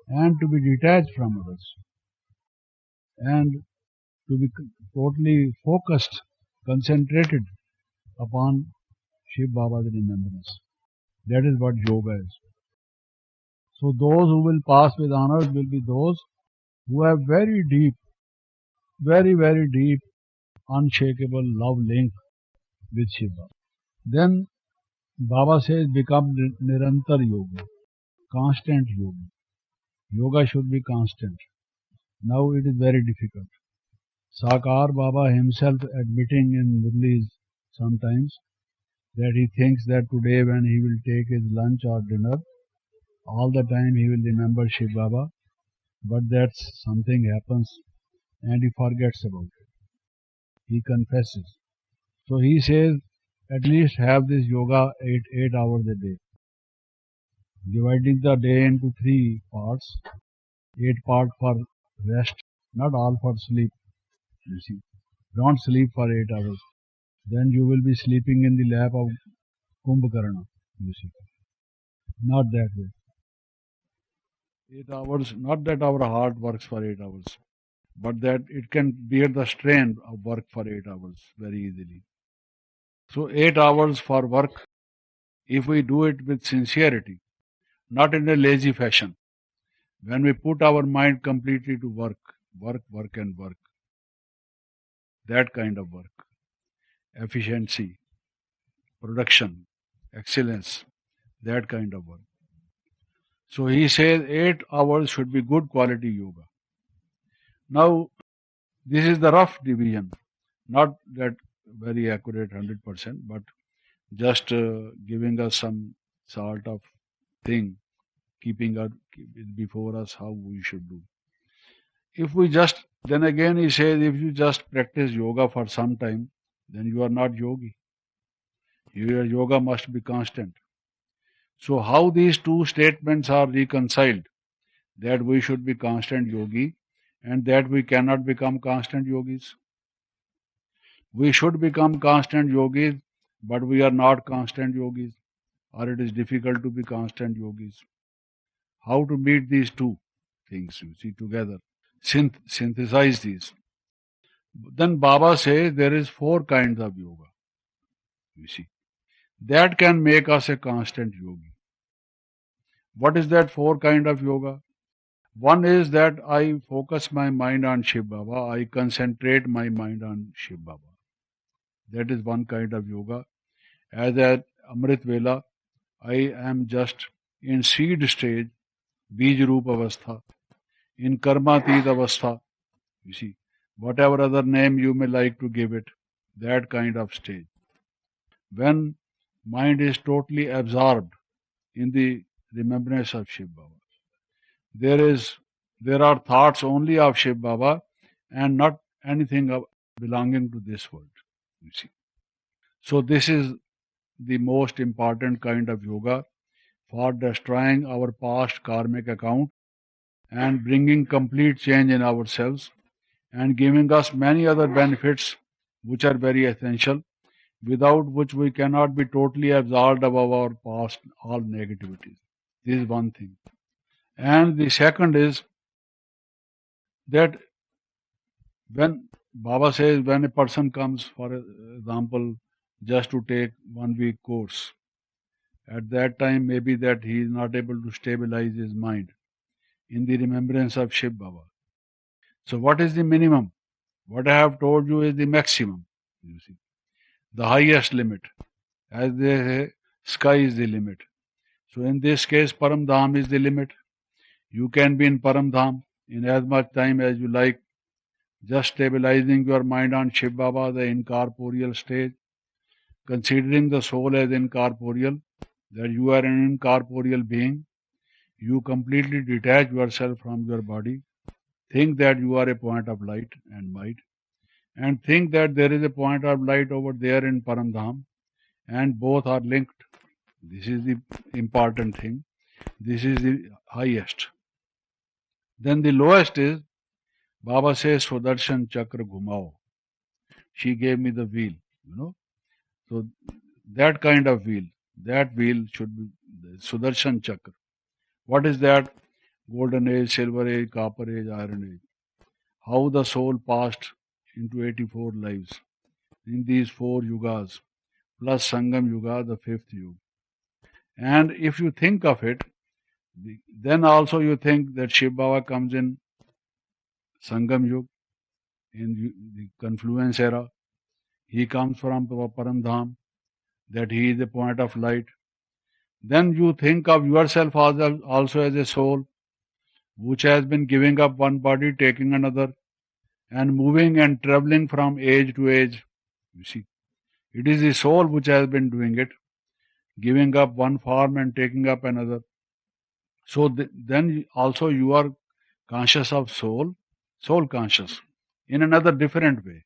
and to be detached from others, and to be totally focused, concentrated upon Shiv Baba's remembrance. That is what yoga is. So those who will pass with honors will be those who have very deep, very deep, unshakable love link with Shiva. Then Baba says become Nirantar Yogi, constant yogi. Yoga should be constant. Now it is very difficult. Sakar Baba himself admitting in Murlis sometimes that he thinks that today when he will take his lunch or dinner, all the time he will remember Shiv Baba, but that's something happens and he forgets about it. He confesses. So he says at least have this yoga 8 hours a day, dividing the day into 3 parts, 8 part for rest, not all for sleep. You see, don't sleep for 8 hours. Then you will be sleeping in the lap of Kumbhakarna. You see, not that way. 8 hours, not that our heart works for 8 hours, but that it can bear the strain of work for 8 hours very easily. So 8 hours for work, if we do it with sincerity, not in a lazy fashion, when we put our mind completely to work, and work, that kind of work, efficiency, production, excellence, that kind of work. So he says 8 hours should be good quality yoga. Now, this is the rough division, not that very accurate 100%, but just giving us some sort of thing, keeping before us how we should do. If we just, then again he says, if you just practice yoga for some time, then you are not yogi. Your yoga must be constant. So how these two statements are reconciled, that we should be constant yogi and that we cannot become constant yogis? We should become constant yogis, but we are not constant yogis, or it is difficult to be constant yogis. How to meet these two things, you see, together? Synthesize these. Then Baba says there is 4 kinds of yoga, you see, that can make us a constant yogi. What is that 4 kind of yoga? One is that I focus my mind on Shiv Baba, I concentrate my mind on Shiv Baba. That is one kind of yoga. As at Amrit Vela, I am just in seed stage, Bij Roop Avastha, in Karmatit Avastha, you see, whatever other name you may like to give it, that kind of stage. When mind is totally absorbed in the remembrance of Shiv Baba, there are thoughts only of Shiv Baba and not anything belonging to this world. You see. So this is the most important kind of yoga for destroying our past karmic account and bringing complete change in ourselves and giving us many other benefits which are very essential, without which we cannot be totally absolved of our past all negativities. This is one thing. And the second is that when Baba says when a person comes, for example, just to take 1 week course, at that time maybe that he is not able to stabilize his mind in the remembrance of Shiv Baba. So what is the minimum? What I have told you is the maximum. You see, the highest limit. As they say, sky is the limit. So in this case, Param Dham is the limit. You can be in Param Dham in as much time as you like, just stabilizing your mind on Shiv Baba, the incorporeal stage, considering the soul as incorporeal, that you are an incorporeal being. You completely detach yourself from your body. Think that you are a point of light and might, and think that there is a point of light over there in Param Dham, and both are linked. This is the important thing. This is the highest. Then the lowest is, Baba says, Sudarshan Chakra Ghumao. She gave me the wheel, you know. So that kind of wheel, that wheel should be the Sudarshan Chakra. What is that? Golden age, silver age, copper age, iron age. How the soul passed into 84 lives in these 4 yugas, plus Sangam Yuga, the 5th yuga. And if you think of it, then also you think that Shiv Baba comes in Sangam Yuga, in the confluence era. He comes from Param Dham, that he is the point of light. Then you think of yourself also as a soul, which has been giving up one body, taking another, and moving and traveling from age to age. You see, it is the soul which has been doing it, giving up one form and taking up another. So then also you are conscious of soul conscious, in another different way,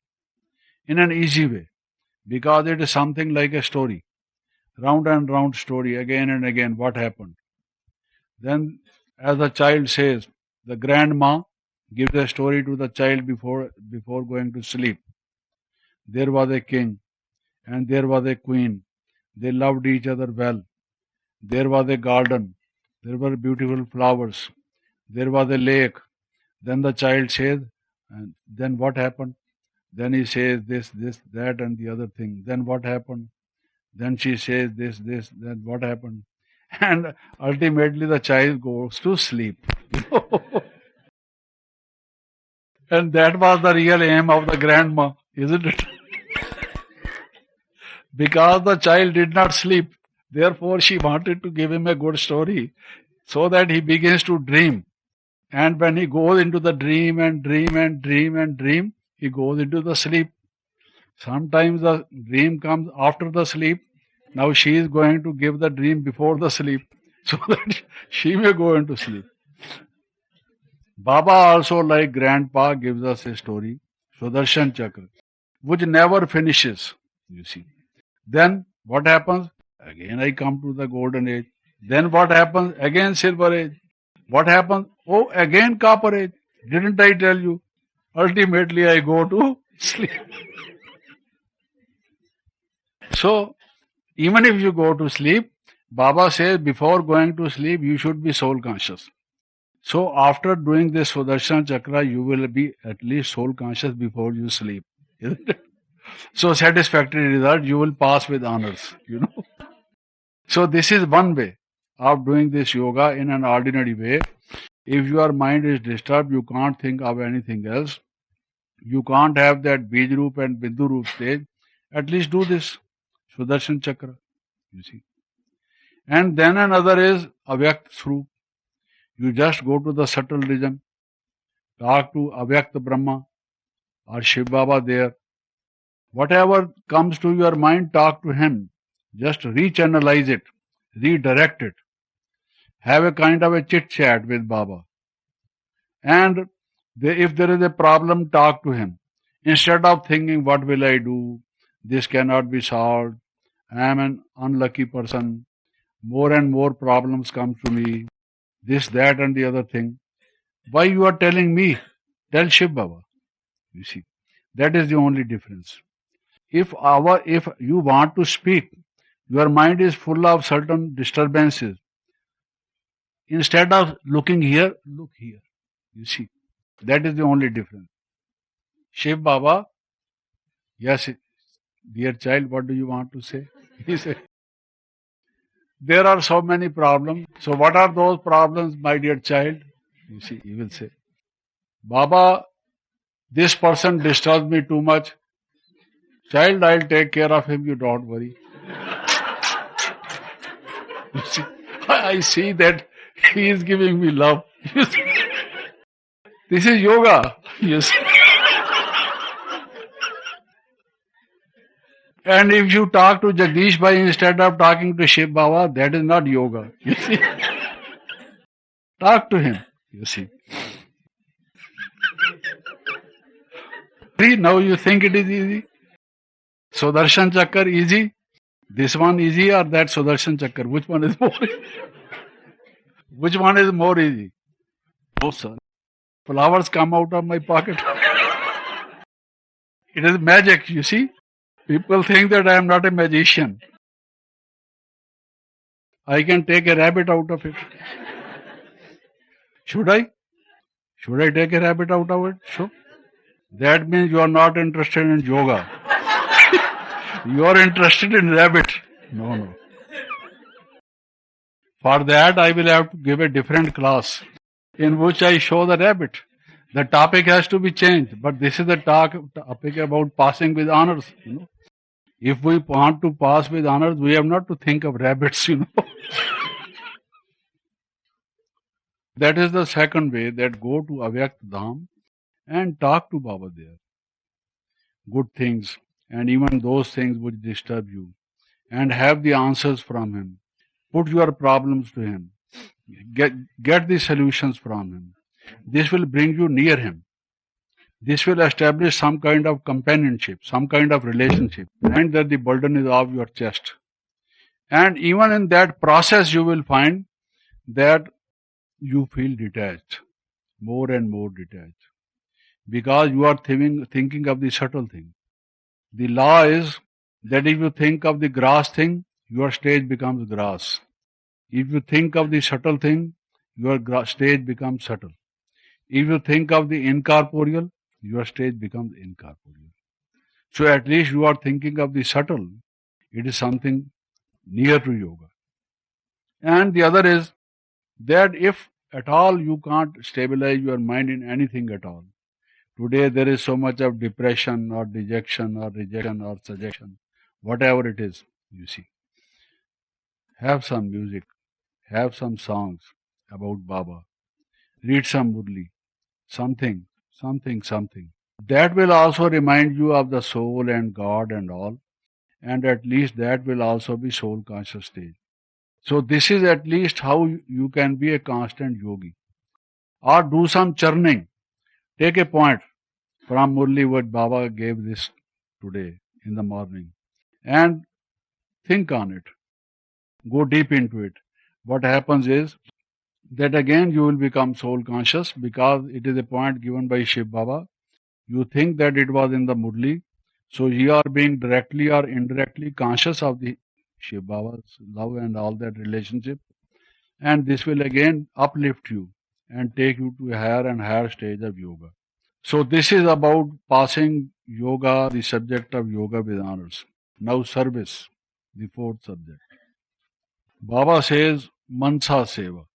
in an easy way, because it is something like a story, round and round story, again and again, what happened. Then, as the child says, the grandma gives a story to the child before going to sleep. There was a king and there was a queen. They loved each other well. There was a garden. There were beautiful flowers. There was a lake. Then the child says, and then what happened? Then he says this, that, and the other thing. Then what happened? Then she says this, then what happened? And ultimately the child goes to sleep. And that was the real aim of the grandma, isn't it? Because the child did not sleep. Therefore, she wanted to give him a good story so that he begins to dream. And when he goes into the dream and dream and dream and dream, he goes into the sleep. Sometimes the dream comes after the sleep. Now she is going to give the dream before the sleep so that she may go into sleep. Baba also, like grandpa, gives us a story, Sudarshan Chakra, which never finishes, you see. Then what happens? Again I come to the golden age. Then what happens? Again silver age. What happens? Oh, again copper age. Didn't I tell you? Ultimately I go to sleep. So, even if you go to sleep, Baba says before going to sleep, you should be soul conscious. So, after doing this Sudarshan Chakra, you will be at least soul conscious before you sleep. Isn't it? So, satisfactory result, you will pass with honors, you know. So, this is one way of doing this yoga in an ordinary way. If your mind is disturbed, you can't think of anything else. You can't have that Bij Roop and Bindu Roop stage. At least do this Sudarshan Chakra, you see. And then another is Avyakt Swarup. You just go to the subtle region, talk to Avyakt Brahma or Shiv Baba there. Whatever comes to your mind, talk to him. Just rechannelize it, redirect it. Have a kind of a chit chat with Baba. And if there is a problem, talk to him. Instead of thinking, what will I do? This cannot be solved. I am an unlucky person. More and more problems come to me. This, that, and the other thing. Why you are telling me? Tell Shiv Baba. You see, that is the only difference. If you want to speak, your mind is full of certain disturbances. Instead of looking here, look here. You see, that is the only difference. Shiv Baba, yes, dear child, what do you want to say? He said, there are so many problems. So what are those problems, my dear child? You see, he will say, Baba, this person disturbs me too much. Child, I'll take care of him, you don't worry. You see, I see that he is giving me love. You see, this is yoga. You see. And if you talk to Jagdish Bhai instead of talking to Shiv Baba, that is not yoga. You see. Talk to him. You see. See, now you think it is easy? Sudarshan Chakra easy? This one easy or that Sudarshan Chakra? Which one is more easy? Which one is more easy? Oh, sir. Flowers come out of my pocket. It is magic, you see. People think that I am not a magician. I can take a rabbit out of it. Should I? Should I take a rabbit out of it? Sure. That means you are not interested in yoga. You are interested in rabbit. No. For that, I will have to give a different class in which I show the rabbit. The topic has to be changed, but this is the topic about passing with honors. You know, if we want to pass with honors, we have not to think of rabbits. You know, that is the second way. That go to Avyak Dham and talk to Baba there. Good things and even those things which disturb you, and have the answers from him. Put your problems to him. Get the solutions from him. This will bring you near him. This will establish some kind of companionship, some kind of relationship. Find that the burden is off your chest. And even in that process, you will find that you feel detached, more and more detached. Because you are thinking of the subtle thing. The law is that if you think of the grass thing, your stage becomes grass. If you think of the subtle thing, your stage becomes subtle. If you think of the incorporeal, your stage becomes incorporeal. So at least you are thinking of the subtle. It is something near to yoga. And the other is that if at all you can't stabilize your mind in anything at all, today there is so much of depression or dejection or rejection or suggestion, whatever it is, you see. Have some music, have some songs about Baba, read some Murli, something. That will also remind you of the soul and God and all, and at least that will also be soul conscious stage. So this is at least how you can be a constant yogi. Or do some churning. Take a point from Murli what Baba gave this today in the morning and think on it. Go deep into it. What happens is that again you will become soul conscious because it is a point given by Shiv Baba. You think that it was in the Murli, so you are being directly or indirectly conscious of the Shiv Baba's love and all that relationship, and this will again uplift you and take you to a higher and higher stage of yoga. So this is about passing yoga, the subject of yoga with honors. Now service, the fourth subject. Baba says Mansa Seva,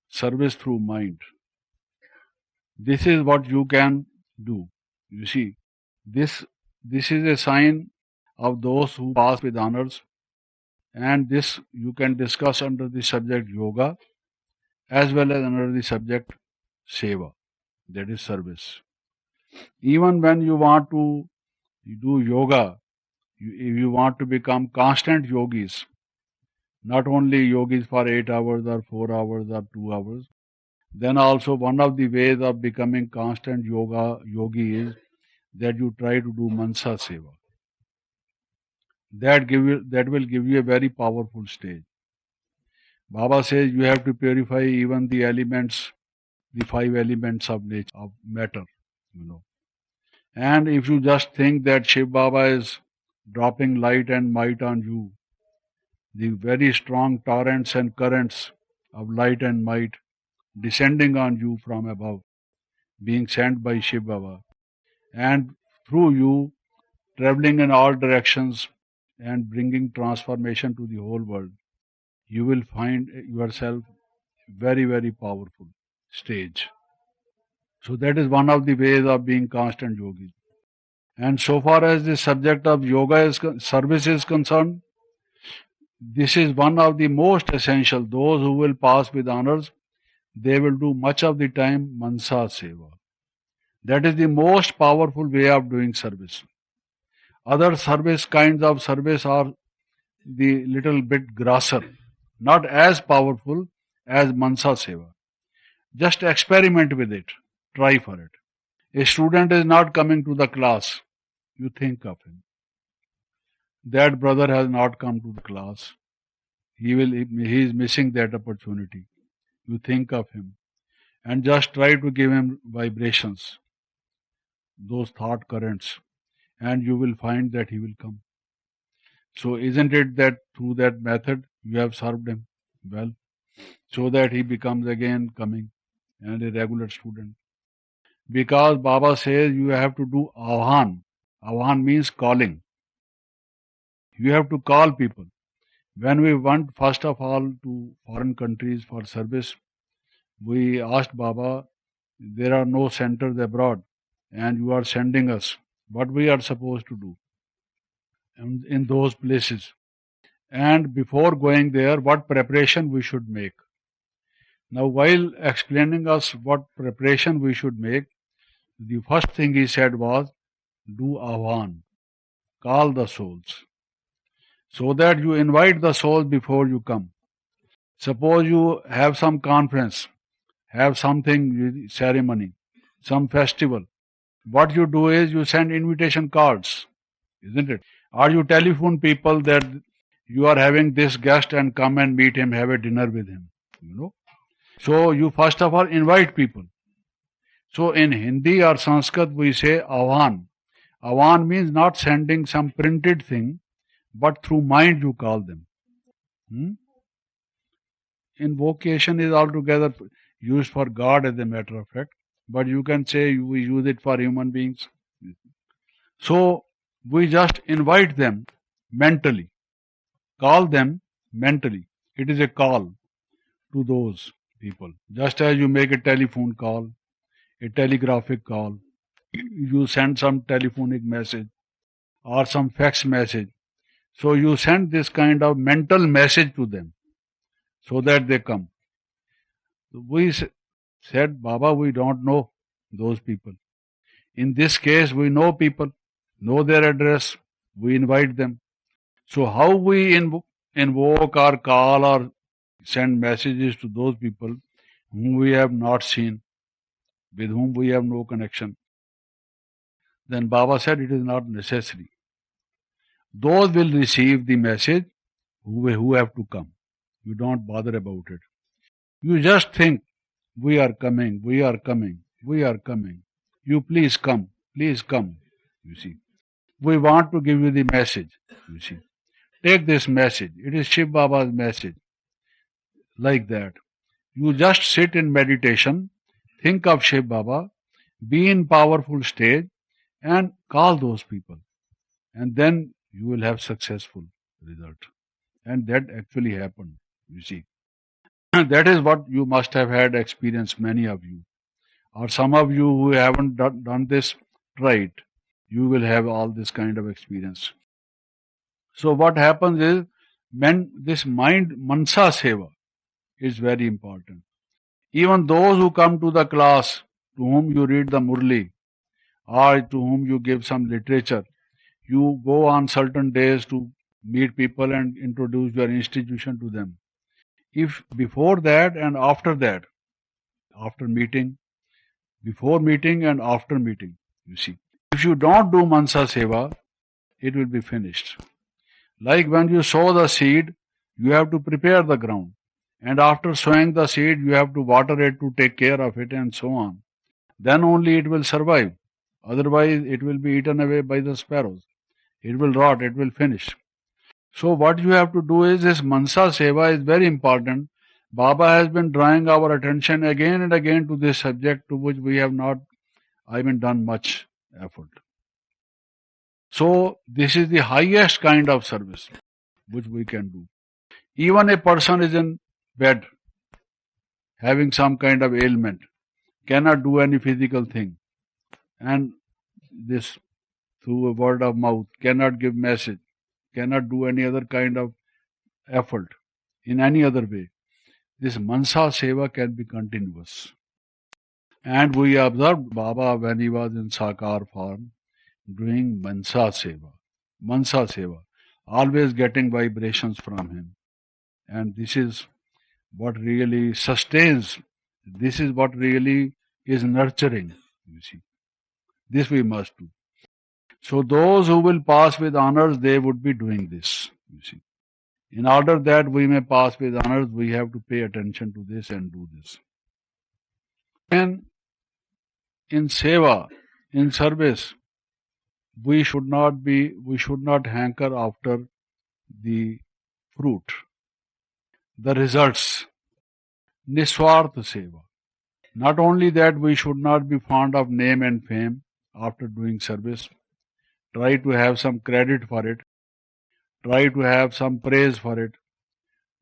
service through mind. This is what you can do. You see, this is a sign of those who pass with honors, and this you can discuss under the subject yoga as well as under the subject seva, that is service. Even when you want to do yoga, if you want to become constant yogis, not only yogis for 8 hours or 4 hours or 2 hours, then also one of the ways of becoming constant yogi is that you try to do Mansa Seva. That will give you a very powerful stage. Baba says you have to purify even the elements, the five elements of nature, of matter, you know. And if you just think that Shiv Baba is dropping light and might on you, the very strong torrents and currents of light and might descending on you from above, being sent by Shiv Baba, and through you traveling in all directions and bringing transformation to the whole world, you will find yourself very, very powerful stage. So that is one of the ways of being constant yogi. And so far as the subject of service is concerned, this is one of the most essential. Those who will pass with honors, they will do much of the time Mansa Seva. That is the most powerful way of doing service. Other kinds of service are the little bit grosser, not as powerful as Mansa Seva. Just experiment with it. Try for it. A student is not coming to the class. You think of him. That brother has not come to the class. He is missing that opportunity. You think of him and just try to give him vibrations, those thought currents, and you will find that he will come. So isn't it that through that method you have served him well, so that he becomes again coming and a regular student? Because Baba says you have to do Avhan. Avhan means calling. You have to call people. When we went first of all to foreign countries for service, we asked Baba, there are no centers abroad and you are sending us. What we are supposed to do in those places? And before going there, what preparation we should make? Now, while explaining us what preparation we should make, the first thing he said was, do Avhan, call the souls, so that you invite the souls before you come. Suppose you have some conference, have something, ceremony, some festival. What you do is you send invitation cards, isn't it? Or you telephone people that you are having this guest and come and meet him, have a dinner with him, you know. So you first of all invite people. So in Hindi or Sanskrit we say Avhan. Avhan means not sending some printed thing, but through mind you call them. Invocation is altogether used for God as a matter of fact, but you can say we use it for human beings. So we just invite them mentally, call them mentally. It is a call to those people. Just as you make a telephone call, a telegraphic call, you send some telephonic message or some fax message. So you send this kind of mental message to them so that they come. We said, Baba, we don't know those people. In this case, we know people, know their address, we invite them. So how we invoke or call or send messages to those people whom we have not seen, with whom we have no connection? Then Baba said it is not necessary. Those will receive the message who have to come. You don't bother about it. You just think, we are coming, we are coming, we are coming. You please come, you see. We want to give you the message, you see. Take this message. It is Shiv Baba's message. Like that. You just sit in meditation, think of Shiv Baba, be in powerful state, and call those people. And then you will have successful result. And that actually happened, you see. That is what you must have had experience, many of you. Or some of you who haven't done this, try it. You will have all this kind of experience. So what happens is, this mind, Mansa Seva, is very important. Even those who come to the class, to whom you read the Murli, or to whom you give some literature, you go on certain days to meet people and introduce your institution to them. If before that and after that, after meeting, before meeting and after meeting, you see, If you don't do Mansa Seva, it will be finished. Like when you sow the seed, you have to prepare the ground. And after sowing the seed, you have to water it to take care of it and so on. Then only it will survive. Otherwise, it will be eaten away by the sparrows. It will rot, it will finish. So what you have to do is this Mansa Seva is very important. Baba has been drawing our attention again and again to this subject to which we have not done much effort. So this is the highest kind of service which we can do. Even a person is in bed having some kind of ailment, cannot do any physical thing, and this through a word of mouth, cannot give message, cannot do any other kind of effort in any other way. This Mansa Seva can be continuous. And we observed Baba when he was in Sakar form doing Mansa Seva, always getting vibrations from him. And this is what really sustains, this is what really is nurturing, you see. This we must do. So those who will pass with honors, they would be doing this, you see. In order that we may pass with honors, we have to pay attention to this and do this. And in seva, in service, we should not hanker after the fruit, the results. Niswarth seva. Not only that, we should not be fond of name and fame after doing service. Try to have some credit for it. Try to have some praise for it.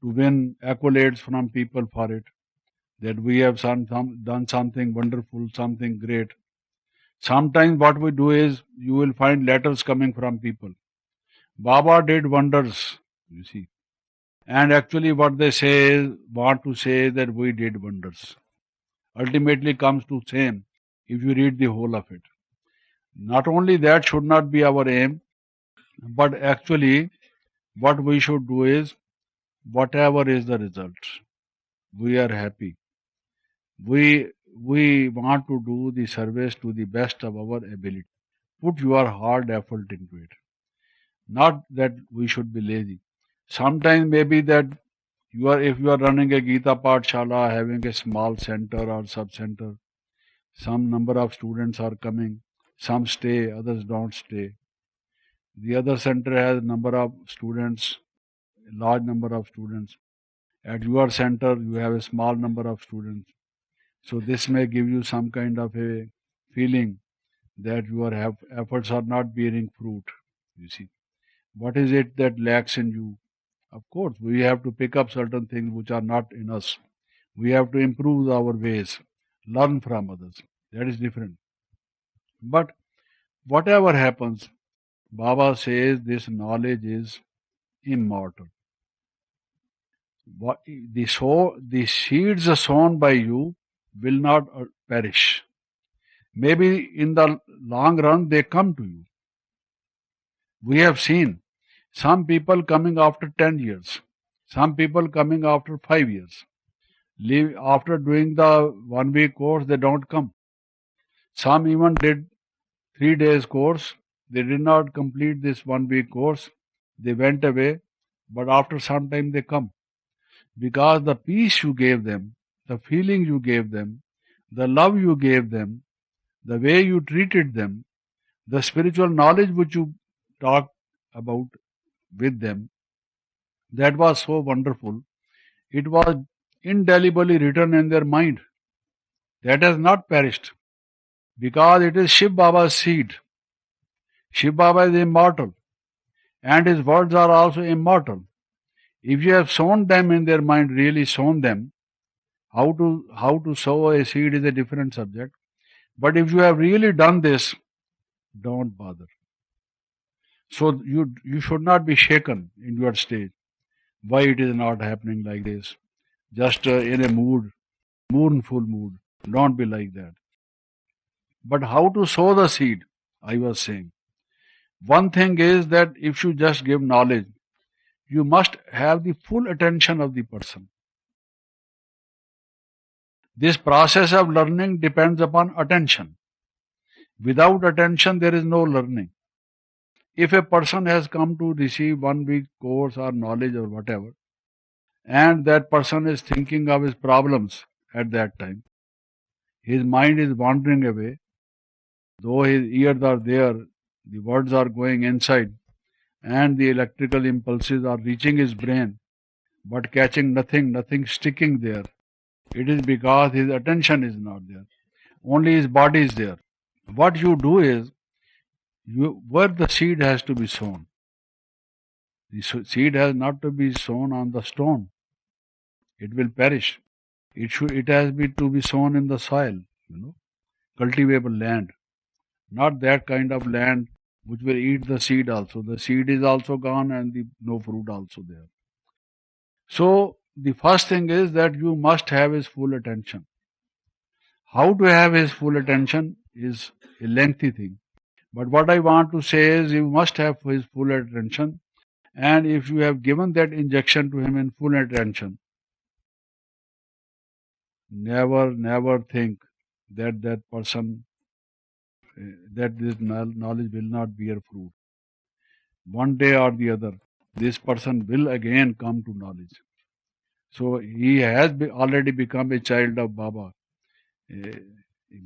To win accolades from people for it. That we have done something wonderful, something great. Sometimes what we do is, you will find letters coming from people. Baba did wonders, you see. And actually what they want to say that we did wonders. Ultimately comes to same if you read the whole of it. Not only that should not be our aim, but actually what we should do is, whatever is the result, we are happy. We want to do the service to the best of our ability. Put your hard effort into it. Not that we should be lazy. Sometimes maybe that if you are running a Gita Pathshala, having a small center or sub-center, some number of students are coming, some stay, others don't stay. The other center has number of students, a large number of students. At your center, you have a small number of students. So this may give you some kind of a feeling that your efforts are not bearing fruit, you see. What is it that lacks in you? Of course, we have to pick up certain things which are not in us. We have to improve our ways, learn from others. That is different. But whatever happens, Baba says this knowledge is immortal. The seeds sown by you will not perish. Maybe in the long run they come to you. We have seen some people coming after 10 years, some people coming after 5 years. After doing the 1 week course, they don't come. Some even did 3 days course. They did not complete this 1 week course. They went away, but after some time they come. Because the peace you gave them, the feeling you gave them, the love you gave them, the way you treated them, the spiritual knowledge which you talked about with them, that was so wonderful. It was indelibly written in their mind. That has not perished. Because it is Shiv Baba's seed. Shiv Baba is immortal. And his words are also immortal. If you have sown them in their mind, really sown them, how to sow a seed is a different subject. But if you have really done this, don't bother. So you should not be shaken in your state. Why it is not happening like this? Just in a mournful mood. Don't be like that. But how to sow the seed, I was saying. One thing is that if you just give knowledge, you must have the full attention of the person. This process of learning depends upon attention. Without attention, there is no learning. If a person has come to receive 1 week course or knowledge or whatever, and that person is thinking of his problems at that time, his mind is wandering away, though his ears are there, the words are going inside, and the electrical impulses are reaching his brain, but catching nothing, nothing sticking there. It is because his attention is not there. Only his body is there. What you do is, where the seed has to be sown. The seed has not to be sown on the stone. It will perish. It has to be sown in the soil, cultivable land. Not that kind of land which will eat the seed also. The seed is also gone and no fruit also there. So the first thing is that you must have his full attention. How to have his full attention is a lengthy thing. But what I want to say is you must have his full attention. And if you have given that injection to him in full attention, never think that person, that this knowledge will not bear fruit. One day or the other, this person will again come to knowledge. So he has already become a child of Baba. He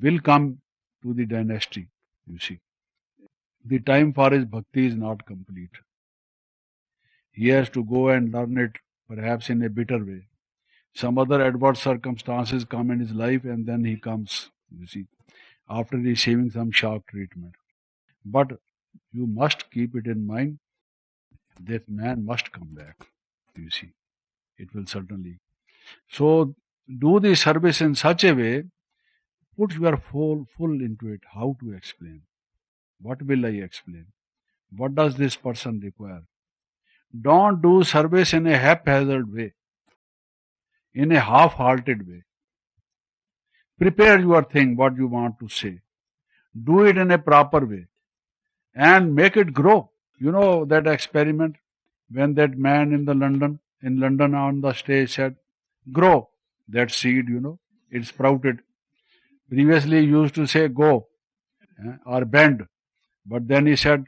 will come to the dynasty, you see. The time for his bhakti is not complete. He has to go and learn it, perhaps in a bitter way. Some other adverse circumstances come in his life, and then he comes, you see, after receiving some shock treatment. But you must keep it in mind that man must come back, you see. It will certainly. So do the service in such a way, put your full into it. How to explain? What will I explain? What does this person require? Don't do service in a haphazard way, in a half-hearted way. Prepare your thing, what you want to say. Do it in a proper way and make it grow. You know that experiment when that man in London on the stage said, grow. That seed, it sprouted. Previously he used to say go or bend, but then he said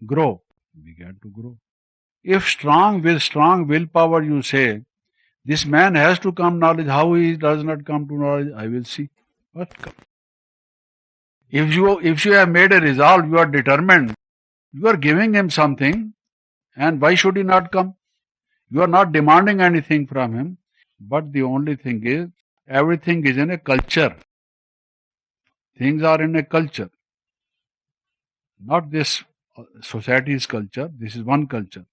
grow. Began to grow. If with strong willpower you say, this man has to come knowledge, how he does not come to knowledge, I will see. But if you have made a resolve, you are determined, you are giving him something, and why should he not come? You are not demanding anything from him, but the only thing is, everything is in a culture. Things are in a culture. Not this society's culture, this is one culture.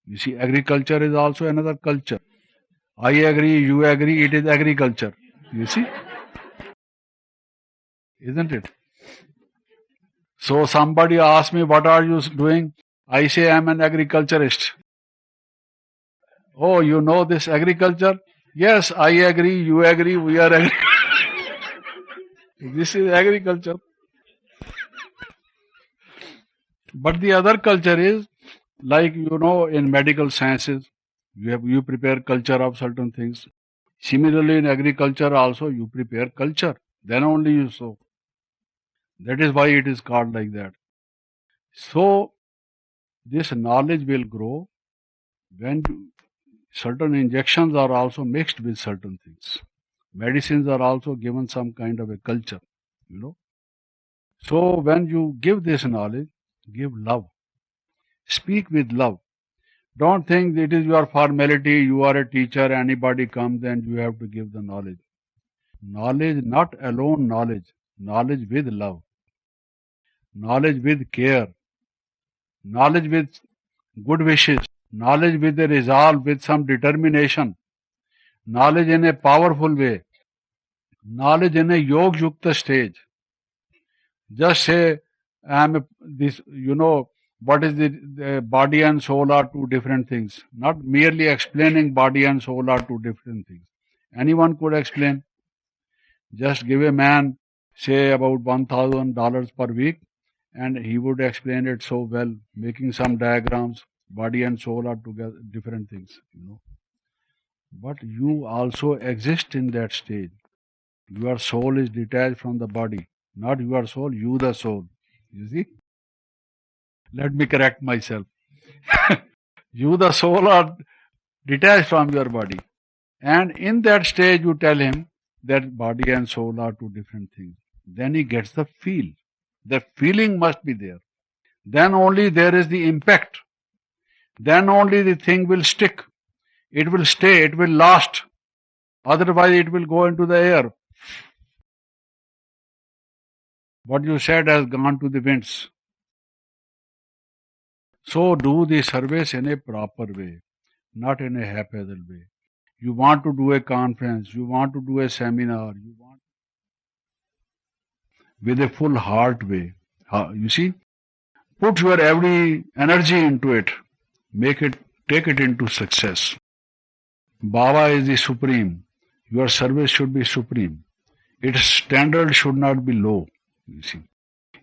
You see, agriculture is also another culture. I agree, you agree, it is agriculture. You see? Isn't it? So somebody asks me, what are you doing? I say, I am an agriculturist. Oh, you know this agriculture? Yes, I agree, you agree, we are agriculture. This is agriculture. But the other culture is, like, in medical sciences, you prepare culture of certain things. Similarly, in agriculture also, you prepare culture. Then only you sow. That is why it is called like that. So, this knowledge will grow when certain injections are also mixed with certain things. Medicines are also given some kind of a culture, So, when you give this knowledge, give love. Speak with love. Don't think it is your formality, you are a teacher, anybody comes and you have to give the knowledge. Knowledge, not alone knowledge, knowledge with love, knowledge with care, knowledge with good wishes, knowledge with a resolve, with some determination, knowledge in a powerful way, knowledge in a Yoga Yukta stage. Just say, what is the body and soul are two different things. Not merely explaining body and soul are two different things. Anyone could explain. Just give a man, say, about $1,000 per week, and he would explain it so well, making some diagrams. Body and soul are together, different things, But you also exist in that stage. Your soul is detached from the body. Not your soul, you the soul. You see? Let me correct myself. You the soul are detached from your body. And in that stage you tell him that body and soul are two different things. Then he gets the feel. The feeling must be there. Then only there is the impact. Then only the thing will stick. It will stay, it will last. Otherwise it will go into the air. What you said has gone to the winds. So do the service in a proper way, not in a haphazard way. You want to do a conference, you want to do a seminar, you want with a full heart way. You see, put your every energy into it. Take it into success. Baba is the supreme. Your service should be supreme. Its standard should not be low. You see,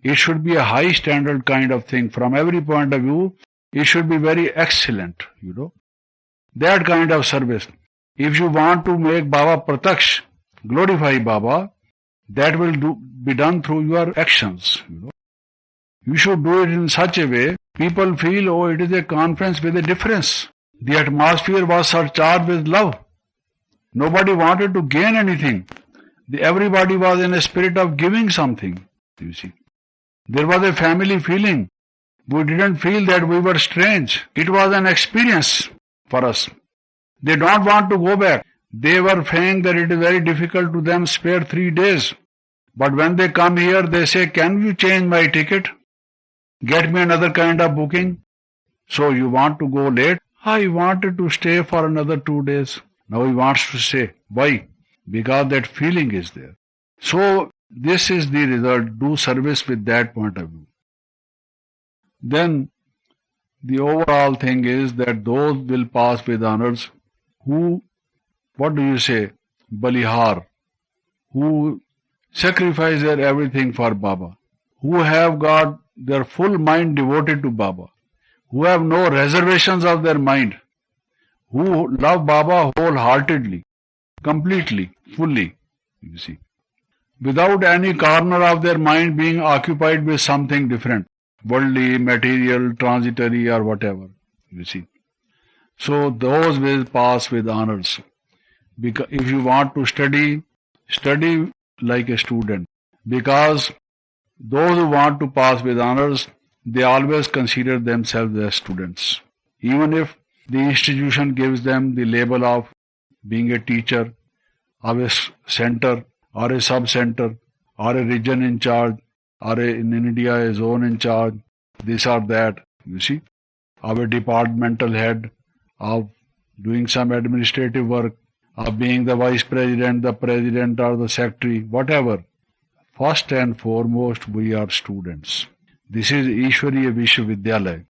it should be a high standard kind of thing. From every point of view, it should be very excellent. That kind of service. If you want to make Baba Prataksh, glorify Baba, that will be done through your actions. You should do it in such a way, people feel, oh, it is a conference with a difference. The atmosphere was surcharged with love. Nobody wanted to gain anything. Everybody was in a spirit of giving something, you see. There was a family feeling. We didn't feel that we were strange. It was an experience for us. They don't want to go back. They were saying that it is very difficult to them spare 3 days. But when they come here, they say, can you change my ticket? Get me another kind of booking. So you want to go late? I wanted to stay for another 2 days. Now he wants to stay. Why? Because that feeling is there. So this is the result. Do service with that point of view. Then the overall thing is that those will pass with honors who, what do you say, balihar, who sacrifice their everything for Baba, who have got their full mind devoted to Baba, who have no reservations of their mind, who love Baba wholeheartedly, completely, fully, you see, without any corner of their mind being occupied with something different, worldly, material, transitory, or whatever, you see. So those will pass with honors. Because if you want to study, study like a student. Because those who want to pass with honors, they always consider themselves as students. Even if the institution gives them the label of being a teacher, of a center, or a sub-center, or a region in charge, or in India a zone in charge, this or that, you see, of a departmental head, of doing some administrative work, of being the vice president, the president, or the secretary, whatever. First and foremost, we are students. This is Ishwariya Vishwavidyalaya,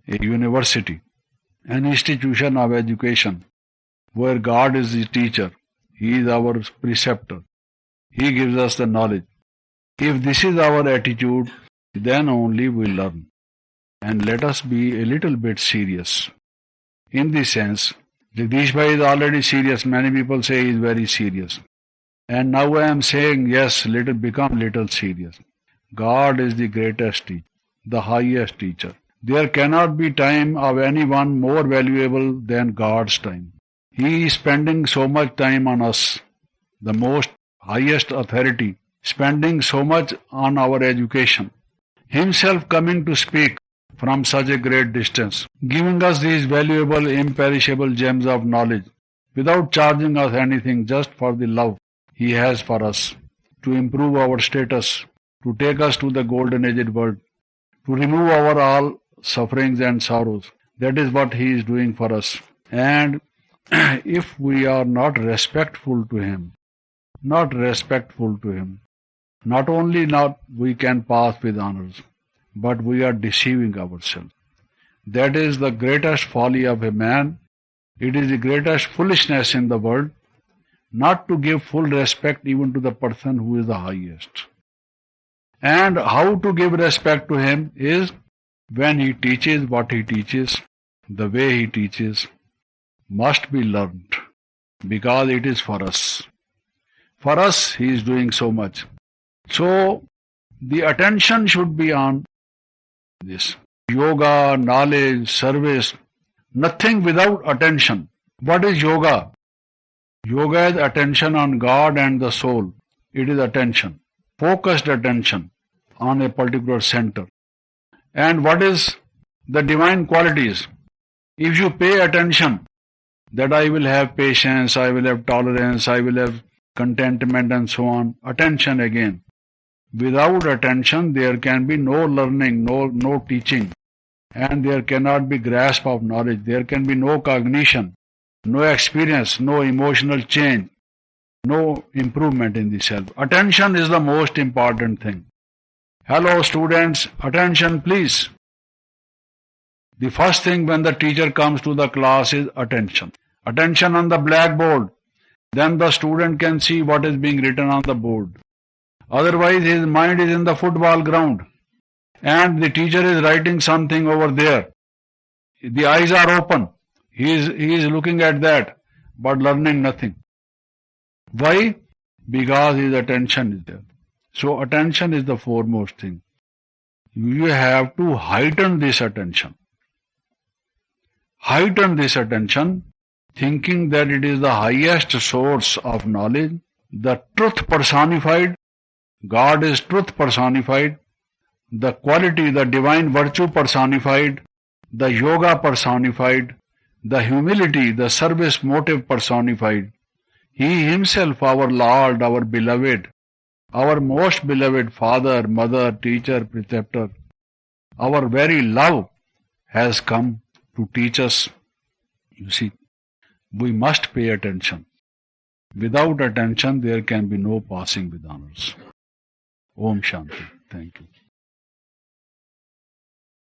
a university, an institution of education, where God is the teacher, He is our preceptor, He gives us the knowledge. If this is our attitude, then only we learn. And let us be a little bit serious. In this sense, Jagdish Bhai is already serious. Many people say he is very serious. And now I am saying, yes, become little serious. God is the greatest teacher, the highest teacher. There cannot be time of anyone more valuable than God's time. He is spending so much time on us, the most highest authority, spending so much on our education, Himself coming to speak from such a great distance, giving us these valuable, imperishable gems of knowledge, without charging us anything, just for the love He has for us, to improve our status, to take us to the golden aged world, to remove our all sufferings and sorrows. That is what He is doing for us. And if we are not respectful to Him, not only not we can pass with honors, but we are deceiving ourselves. That is the greatest folly of a man. It is the greatest foolishness in the world, not to give full respect even to the person who is the highest. And how to give respect to him is when he teaches what he teaches, the way he teaches, must be learned, because it is for us. For us, he is doing so much. So, The attention should be on this. Yoga, knowledge, service, nothing without attention. What is yoga? Yoga is attention on God and the soul. It is attention, focused attention on a particular center. And what is the divine qualities? If you pay attention, that I will have patience, I will have tolerance, I will have contentment and so on. Attention again. Without attention, there can be no learning, no teaching, and there cannot be grasp of knowledge. There can be no cognition, no experience, no emotional change, no improvement in the self. Attention is the most important thing. Hello students, attention please. The first thing when the teacher comes to the class is attention. Attention on the blackboard. Then the student can see what is being written on the board. Otherwise his mind is in the football ground and the teacher is writing something over there. The eyes are open. He is looking at that but learning nothing. Why? Because his attention is there. So attention is the foremost thing. You have to heighten this attention. Heighten this attention, thinking that it is the highest source of knowledge, the truth personified. God is truth personified, the quality, the divine virtue personified, the yoga personified, the humility, the service motive personified. He himself, our Lord, our beloved, our most beloved Father, Mother, Teacher, Preceptor, our very love has come to teach us. You see, we must pay attention. Without attention, there can be no passing with honors. Om Shanti. Thank you.